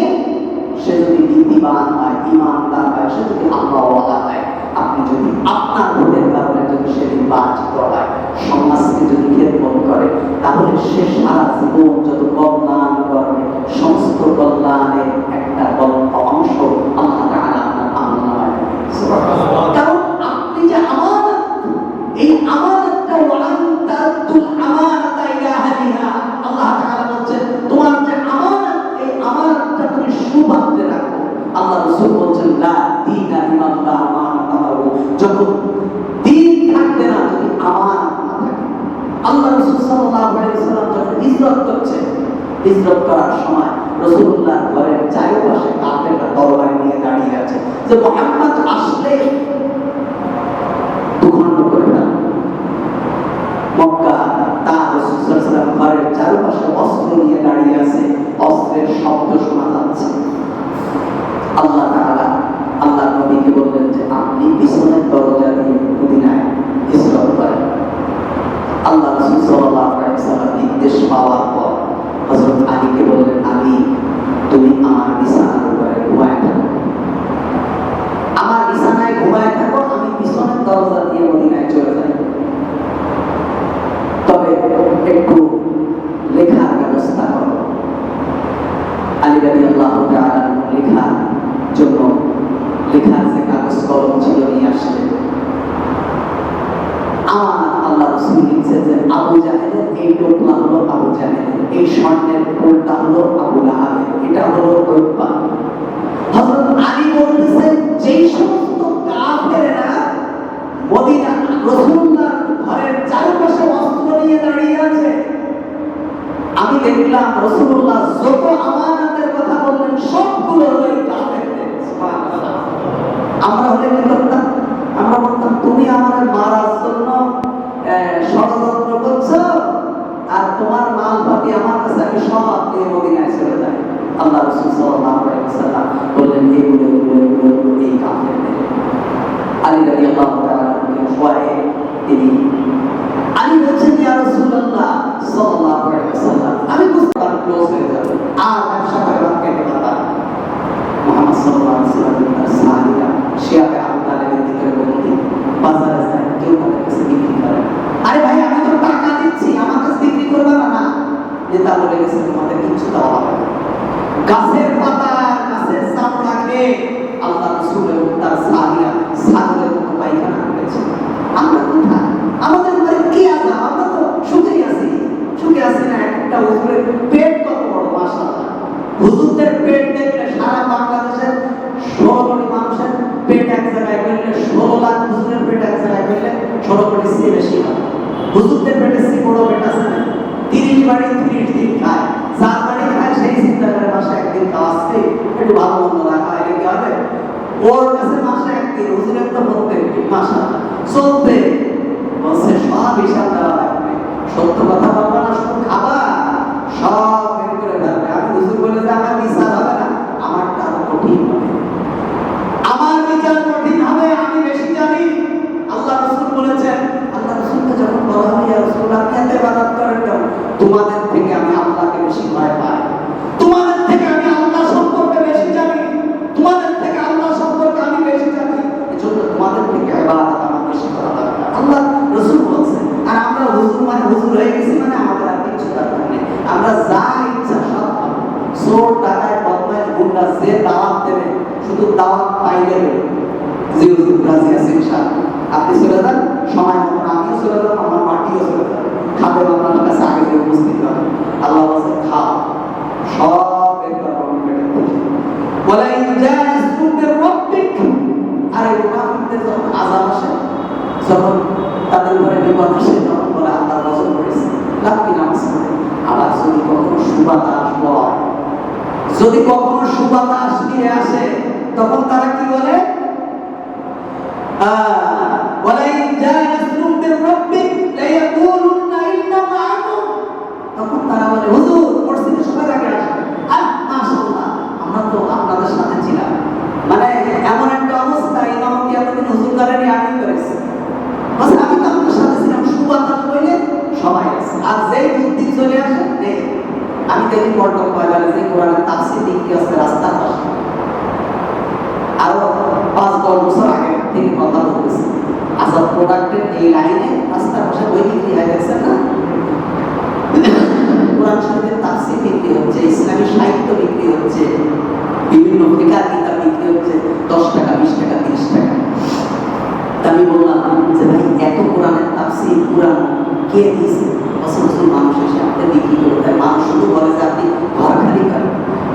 সে যদি নীতিবান হয়, ঈমানদার হয়, সে যদি আল্লাহওয়ালা হয়, আপনি যদি আপনার ভোটের কারণে যদি সে নির্বাচিত হয়, সমাজকে যদি খেদমত করে, তাহলে সে সারা জীবন যত কল্যাণ করবে সমস্ত কল্যাণের একটা অংশ আল্লাহ তাআলা আপনার আমলনামায় দেবেন। সুবহানাল্লাহ। কারণ আপনি যে আমানত, এই আমানতটা ওয়ান্তাতুল আমানাতা ইলা আহলিহা, আল্লাহ তাআলা বলেন তোমার যে আমানত, এই আমানতটা তুমি সুপাত্রে রাখো। আল্লাহ রাসূল বলেন লা দীনা লিমান লা আমানাতা লাহু, যখন দ্বীন থাকবে না, যদি আমানত না থাকে। আল্লাহ রাসূল সাল্লাল্লাহু আলাইহি ওয়াসাল্লাম যখন হিজরত করছেন, হিজরত করার সময় রাসূলুল্লাহর ঘরের চারপাশে কাফেররা তরবারি নিয়ে দাঁড়িয়ে আছে, যে মুহাম্মদ আসলে দুখণ্ড করে ফেলবে। মক্কা তার রাসূল সাল্লাল্লাহু আলাইহি ওয়াসাল্লাম ঘরের চারপাশে অস্ত্র নিয়ে দাঁড়িয়ে আছে, অস্ত্রের শব্দ শোনা যাচ্ছে। আল্লাহ তাআলা আল্লাহর নবীকে বললেন যে আপনি পিছনের দরজা দিয়ে মদিনায় হিজরত করেন। আল্লাহ রাসূল সাল্লাল্লাহু আলাইহি ওয়াসাল্লাম নির্দেশ পাওয়ার পর হযরত আলীকে বললেন, আলী তুমি আমার বিছানার উপরে ঘুমায় থাকো, আমার বিছানায় ঘুমায় থাকো, আমি পিছনের দরজা দিয়ে মদিনায় চলে যাই। তবে একটু লেখার ব্যবস্থা করো। আলী রাদিয়াল্লাহু তাআলা লেখার জন্য লেখার যে কাগজ কলম ছিল নিয়ে আসলেন। আল্লাহ রাসূল লিখছেন যে আবু জাহেলের এই টোপলা হলো আবু জাহেলের, এই স্বর্ণের ফুলটা হলো আবু লাহাবের, এটা হলো উতবা। হযরত আলী বলতেছেন যেই সমস্ত কাফেররা মদিনা রাসূলুল্লাহর ঘরের চারপাশে অস্ত্র নিয়ে দাঁড়িয়ে আছে, আমি দেখলাম রাসূলুল্লাহ যত আমানতের কথা বললেন সবগুলো হলো এই কাফেরদের। সুবহানাল্লাহ। আমরা হলে কি করতাম? আমরা বলতাম তুমি আমাদের মারার জন্য ষড়যন্ত্র করছো, আর তোমার মাল ভাতি আমার কাছে আমি সব দিয়ে মদিনায় চলে যাই। আল্লাহ রাসূল সাল্লাল্লাহু আলাইহি ওয়াসাল্লাম বললেন এগুলো এই কাফেরদের। আলী রাদিয়াল্লাহু তাআলা ওয়ায়ে তিনি আলী বলছেন ইয়া রাসূলুল্লাহ সাল্লাল্লাহু আলাইহি ওয়াসাল্লাম আমি বুঝতে পারলাম ক্লোজ হয়ে যাবে, আর ব্যবসা করবার কেটে পাতা মুহাম্মদ সাল্লাল্লাহু আলাইহি ওয়াসাল্লাম সাহাবীরা শিয়াবে আবু তালেবের ভিতরে বলতে বাজারে যায়, কেউ তাদের কাছে বিক্রি করে। আরে ভাই আমি তো টাকা দিচ্ছি, আমার কাছে বিক্রি করবে না। নেতা বলে গেছে তোমাদের কিছু দেওয়া হবে না। গাছের পাতা চামড়া খেয়ে আল্লাহ রাসূল এবং তার সাহাবীরা ছাগলের মতো পায়খানা করেছে। 16 কোটির চেয়ে বেশি হয়। হুজুরদের পেটে বড় পেট আছে না, 30 বাড়ি 30 দিন খায়, 4 বাড়ি খায়, সেই চিন্তা করে মাসে একদিন খাওয়াচ্ছে, একটু ভালো মন্দ রাখা এটা কি হবে? ওর কাছে মাসে একদিন, হুজুরের তো প্রত্যেক দিন মাসা চলতে বলছে সব হিসাব দেওয়া লাগবে, সত্য কথা বলবা না, শুধু খাবা, সব বের করে ফেলবে। আমি হুজুর বলে যে আমার বিচার হবে না, আমারটা আরো কঠিন হবে, আমার বিচার কঠিন হবে, আমি বেশি জানি। আল্লাহ রাসূল বলেছেন, আল্লাহ রাসূলকে যখন বলা হয় ইয়া রাসূলুল্লাহ আপনি এত ইবাদত করেন কেন? তোমাদের থেকে আমি আল্লাহকে বেশি ভয় পাই, তোমাদের থেকে আমি আল্লাহ সম্পর্কে বেশি জানি, তোমাদের থেকে আল্লাহ সম্পর্কে আমি বেশি জানি, এজন্য তোমাদের থেকে ইবাদত আমার বেশি করা দরকার। আল্লাহ রাসূল বলেছেন। আর আমরা হুজুর মানে হুজুর হয়ে গেছি মানে আমাদের আর কিছু দরকার নেই, আমরা যা ইচ্ছা সব খাবো। চোর ডাকাত বদমাইশ গুন্ডা যে দাওয়াত দেবে শুধু দাওয়াত পাইলে জি হুজুর রাজি আছি ইনশাআল্লাহ, আপনি চলে যান, সময় মতো আমিও চলে যাব, আমার পার্টিও চলে যাবে, খাবে আপনার কাছে আগে যে উপস্থিত হবে। আল্লাহ বলছে খাও, সব বের করবো পেটের থেকে। বলে ইনজাসু বিরব্বিক, আর এই মুনাফিকদের যখন আযাব আসে, যখন তাদের উপরে বিপদ আসে, তখন বলে আল্লাহ গজব করেছে, লাকি নামাজ পড়ে। আবার যদি কখনো সুবাতাস হয়, যদি কখনো সুবাতাস দিয়ে আসে, তখন তারা কি বলে? তখন তারা বলে হুজুর মসজিদে সবাই আগে আসবে, আর মাশাআল্লাহ আমরা তো আপনাদের সাথে ছিলাম। মানে এমন একটা অবস্থা, ইমামতি এতদিন হুজুর করেনি, আমি করেছি, বলছে আমি তো আপনাদের সাথে ছিলাম, সুবাতাস বলে সবাই আছে। আর যেই বুদ্ধি চলে আসে, আমি দেখি পল্টন কয়বারে যে কোরআনের তাফসীর বিক্রি হচ্ছে রাস্তার পাশে, আরো 5-10 বছর আগে থেকে কথা বলতেছি, আসাদ প্রোডাক্টের এই লাইনে রাস্তার পাশে বই বিক্রি হয়, দেখছেন না? কোরআন শরীফের তাফসীর বিক্রি হচ্ছে, ইসলামী সাহিত্য বিক্রি হচ্ছে, বিভিন্ন ফিকহ কিতাব বিক্রি হচ্ছে 10 টাকা 20 টাকা 30 টাকা। আমি বললাম যে ভাই এত কোরআনের তাফসীর কোরআন কে দিয়েছে? অসংখ্য মানুষ এসে আপনি বিক্রি করে দেয়, মানুষ শুধু বলে যে আপনি ঘর খালি করেন,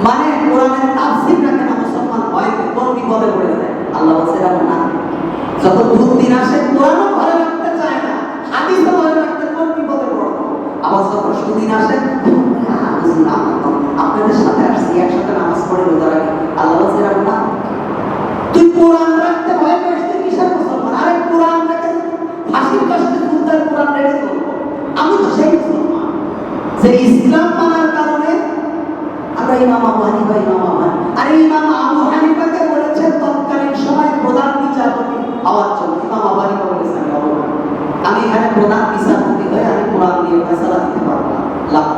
মানে কোরআনের তাফসীর না কেন মুসলমান হয় কোন বিপদে পড়ে যায়। আল্লাহ বলছে এরকম না, যত দুর্দিন আসে কোরআনও ঘরে রাখতে চায় না, হাদিসও ঘরে রাখতে কোন বিপদে পড়বো। আবার যখন সুদিন আসে আপনাদের সাথে আসছি, একসাথে নামাজ পড়ে রোজা রাখি, আল্লাহ বলছে এরকম না, তুই কোরআন রাখতে ভয় পাস, তুই কিসের মুসলমান? আরে কোরআন রেখে ফাঁসির কাছে তুলতার কোরআন রেখে চলবো, আমি তো সেই মুসলমান যে ইসলাম মানার কারণে আমরা ইমাম আবু হানিফা আর ইমাম আবু হানিফাকে বলেছেন তৎকালীন সময় প্রধান বিচারপতি হওয়ার জন্য। ইমাম আবু হানিফা বলেছেন আমি এখানে প্রধান বিচারপতি হয়ে আমি কোরআন দিয়ে ফয়সালা দিতে পারবো না, লাভ।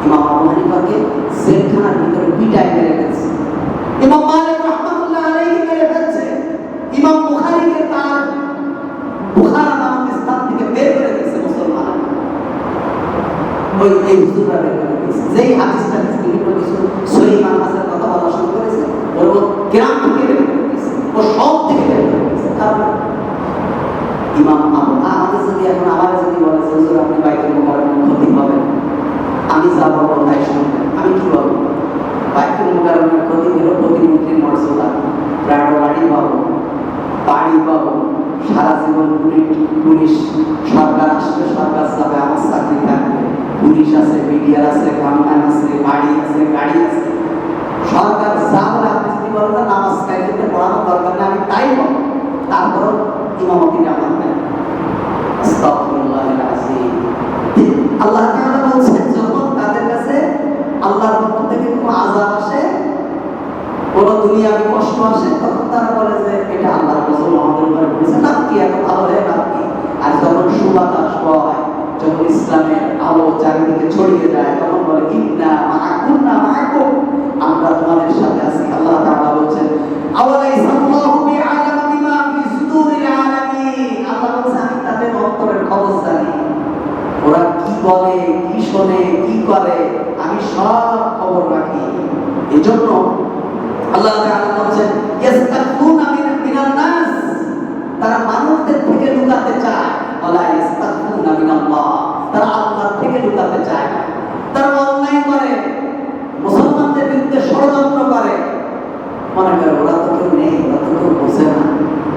ইমাম আবু হানিফাকে জেলখানার ভিতরে পিটায় মেরে ফেলছে, ইমাম মালিক রাহমাতুল্লাহ আলাইহি মেরে ফেলছে, ইমাম বুখারীকে তার বুখারা নামক স্থান থেকে বের করে দিয়েছে মুসলমান, ওই এই হুজুররা বের করে দিয়েছে। যেই হাদিসটা বিভিন্ন কিছু সহিহ মানহাজের কথা বলা শুরু করেছে, ওর গ্রাম থেকে বের করে দিয়েছে, ও সব থেকে বের করে দিয়েছে। কারণ ইমাম আমাদের যদি এখন আমার যদি বলে যে হুজুর আপনি বাইতুল মুকাররমের ক্ষতি হবে, আমি যা বলবো তাই শুনবেন, আমি কি বলবো? বাইতুল মুকাররমের ক্ষতি হলো প্রতিমন্ত্রীর মর্যাদা, প্রাণ বাড়ি পাবো, বাড়ি পাবো, সারা জীবন পুলিশ সরকার আসবে, সরকার যাবে, আমার চাকরি থাকবে, পুলিশ আছে, মিডিয়ার আছে, গানগান আছে, বাড়ি আছে, গাড়ি আছে, সরকার যা বলে আপনি যদি বলেন না নামাজ কায়দাতে পড়ানোর দরকার নেই, আমি তাই বলবো, তারপর ইমামতিটা মানবেন। আস্তাগফিরুল্লাহিল আযীম। আল্লাহ তাআলা বলছেন যখন তাদের কাছে আল্লাহর পক্ষ থেকে কোনো আযাব আসে, কোনো দুনিয়াবি কষ্ট আসে, তখন তারা বলে যে এটা আল্লাহর গজব আমাদের উপরে পড়েছে, না কি এত ভালো হয়ে না কি। আর যখন সুবাতাস হয়, যখন ইসলামের আলো চারিদিকে ছড়িয়ে যায়, তখন বলে ইন্না মাআকুন্না মাআকুম, আমরা তোমাদের সাথে আছি। আল্লাহ তাআলা বলছেন আওয়ালাইসাল্লাহু বিআলাম বিমা ফি সুদুরিল আলামিন, আল্লাহ বলছেন আমি তাদের অন্তরের খবর জানি, ওরা কি বলে, কি শোনে, কি করে, আমি সব খবর রাখি। এজন্য আল্লাহ তাআলা বলেন ইস্তাগফুনা মিনান নাস, তারা মানুষদের থেকে লুকাতে চায়, ওয়ালা ইস্তাগফুনা মিনাল্লাহ, তারা আল্লাহর থেকে লুকাতে চায়। তারা অন্যায় করে, মুসলমানদের বিরুদ্ধে ষড়যন্ত্র করে, মনে করে ওরা তো কেউ নেই, ওরা তো কেউ বোঝে না,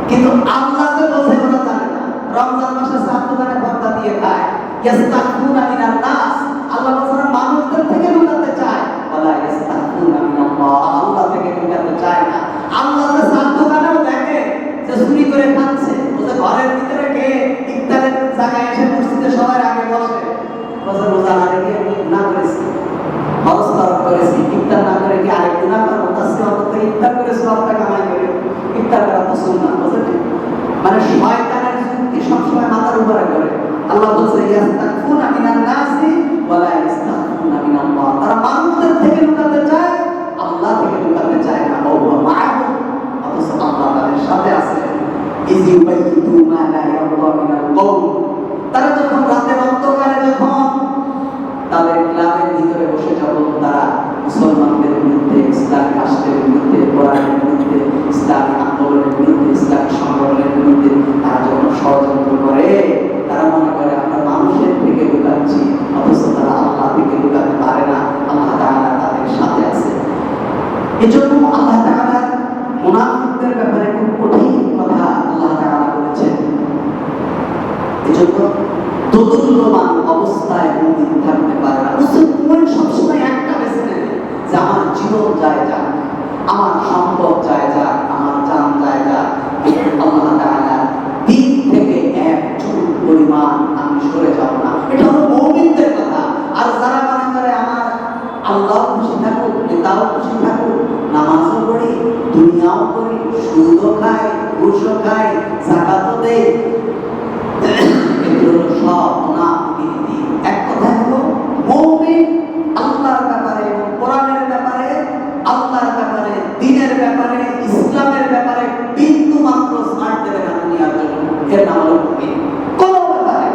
কিন্তু আল্লাহ যে বোঝে ওরা জানে না। রমজান মাসে চার দোকানে পর্দা দিয়ে খায়, ইস্তাগফিরুনা মিনান নাস, আল্লাহ বলেন মানুষদের থেকে লুকাতে চায়, ওয়ালা ইস্তাগফিরুনা মিনাল্লাহ, আল্লাহ থেকে লুকাতে চায় না। আল্লাহ যে চার দোকানেও দেখে যে চুরি করে খাচ্ছে, ও যে ঘরের ভিতরে কে ইফতারের জায়গায় এসে মসজিদে সবার আগে বসে, বসে রোজা না রেখে আমি গুনাহ করেছি, হজ তরক করেছি, ইফতার না করে কি আরেক গুনাহ করবো? তাসকে অন্তত ইফতার করে সওয়াবটা কামাই করে, ইফতার করা তো সুন্নাহ, বুঝলেন? মানে শয়তানের যুক্তি সবসময় মাথার উপরে করে। আল্লাহ বলছে ইস্তাগফিরুনা মিনান নাসি ওয়ালা ইস্তাগফিরুনা মিনাল্লাহ, তারা মানুষদের থেকে লুকাতে চায়, আল্লাহ থেকে লুকাতে চায় না। ও মা'হুম, অথচ আল্লাহ তাদের সাথে আছে। ইয ইউবাইতু মা লা ইয়ারদা মিনাল কওল, তারা যখন রাতের অন্ধকারে যখন তাদের ক্লাবের ভিতরে বসে যখন তারা মুসলমানদের বিরুদ্ধে, ইসলামী রাষ্ট্রের বিরুদ্ধে, কোরআনের বিরুদ্ধে, ইসলামী আন্দোলনের বিরুদ্ধে, ইসলামী সংগঠনের বিরুদ্ধে তারা যখন ষড়যন্ত্র করে, তারা মনে করে আমরা মানুষের থেকে লুকাচ্ছি, অথচ তারা আল্লাহ থেকে লুকাতে পারে না। আল্লাহ তাআলা তাদের সাথে আছে। এজন্য আল্লাহ তাআলা মুনাফিকদের ব্যাপারে খুব কঠিন কথা আল্লাহ তাআলা বলেছেন। এজন্য দোদুল্যমান অবস্থায় মুমিন থাকতে পারে না। মুমিন সবসময় একটা বেছে নেবে যে আমার জীবন যায় যাক, আমার সম্পদ যায় যাক, আমার জান যায় যাক, আল্লাহ তাআলা দিন থেকে এক চুল পরিমাণ আমি সরে যাব না। এটা হলো মুমিনদের কথা। আর যারা মনে করে আমার আল্লাহ খুশি থাকুক, নেতাও খুশি থাকুক, নামাজও পড়ি, দুনিয়াও করি, সুদও খাই, ঘুষও খাই, যাকাতও দেই, এগুলো সব মুনাফিকি। এক কথা হলো মুমিন আল্লাহর ব্যাপারে এবং কোরআনের ব্যাপারে, আল্লাহর ব্যাপারে, দ্বীনের ব্যাপারে, ইসলামের ব্যাপারে বিন্দু মাত্র ছাড় দেবে না দুনিয়ার জন্য। এর নাম হলো মুমিন। কোন ব্যাপারে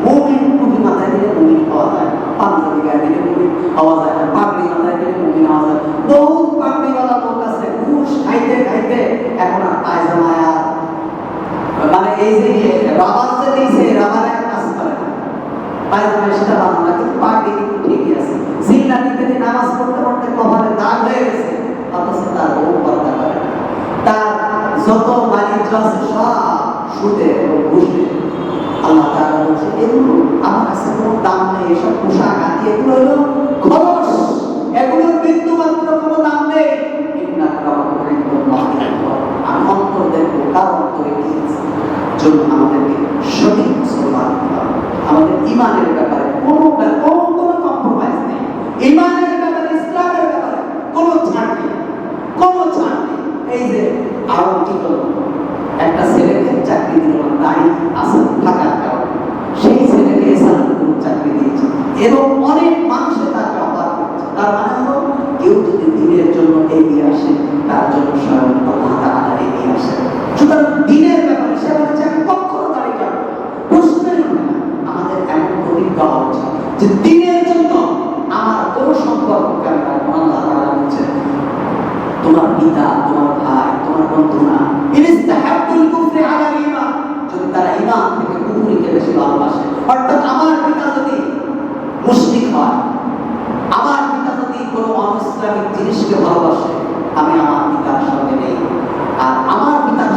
মুমিন টুপি মাথায় দিলে মুমিন হওয়া যায়, পাঞ্জাবি গায়ে দিলে মুমিন হওয়া যায় না, পাগড়ি মাথায় দিলে মুমিন হওয়া যায়। বহুত পাগড়িওয়ালা লোক আছে, ঘুষ খাইতে খাইতে এখন আর পায়জামায়া, মানে এই যে রাবার যে দিয়েছে, রাবারে কাজ করে না, পায়জামা সেটা ভালো না, কিন্তু পাগড়ি কিন্তু ঠিকই আছে। জিল্লা দিতে নামাজ পড়তে পড়তে কপালে দাগ হয়ে গেছে, অথচ তার বউ পর্দা করে না। তার যত বাণিজ্য আছে সব সুদে এবং ঘুষে। আল্লাহ তাআলা বলছে এগুলো আমার কাছে কোনো দাম নেই, এসব পোশাক আদি এগুলো হলো খরচ, এগুলোর বিন্দু মাত্র কোনো দাম নেই। ইন্না আক্রামাকুম ইনদাল্লাহি আতকাকুম, আমি অন্তর দেখবো কার অন্তরে কি আছে। জন্য আমাদেরকে সঠিক মুসলমান হতে হবে। আমাদের ঈমানের ব্যাপারে কোনো কম্প্রোমাইজ নেই। ঈমানের ব্যাপারে, ইসলামের ব্যাপারে কোনো ছাড় নেই, কোনো ছাড় নেই। এই যে আরব কি করলো, একটা ছেলেকে চাকরি দিল না, দাড়ি আছে থাকার কারণে সেই ছেলেকে সালামপুর চাকরি দিয়েছে এবং অনেক মানুষে তাকে অবাক করছে। তার মানে হলো কেউ যদি দিনের জন্য এগিয়ে আসে, তার জন্য স্বয়ং আল্লাহ তাআলা এগিয়ে আসে। সুতরাং দিনের ব্যাপারে সে বলেছে আমি কখনো দাঁড়িয়ে যাবো না, প্রশ্নই ওঠে না। আমাদের এমন প্রতিজ্ঞা হওয়া উচিত যে দিনের জন্য আমার কোনো সম্পর্ককে আমি রাখবো না। আল্লাহ তাআলা বলছেন তোমার পিতা, তোমার ভাই, তোমার বন্ধু না, ইনস্তাহাব্বুল কুফরি আলাল ঈমান, যদি তারা ঈমান থেকে কুফরিকে বেশি ভালোবাসে, অর্থাৎ আমার পিতা যদি মুশরিক হয়, আমার পিতা যদি কোনো অনিসলামিক জিনিসকে ভালোবাসে, আমি আমার পিতার সঙ্গে নেই। আর আমার পিতার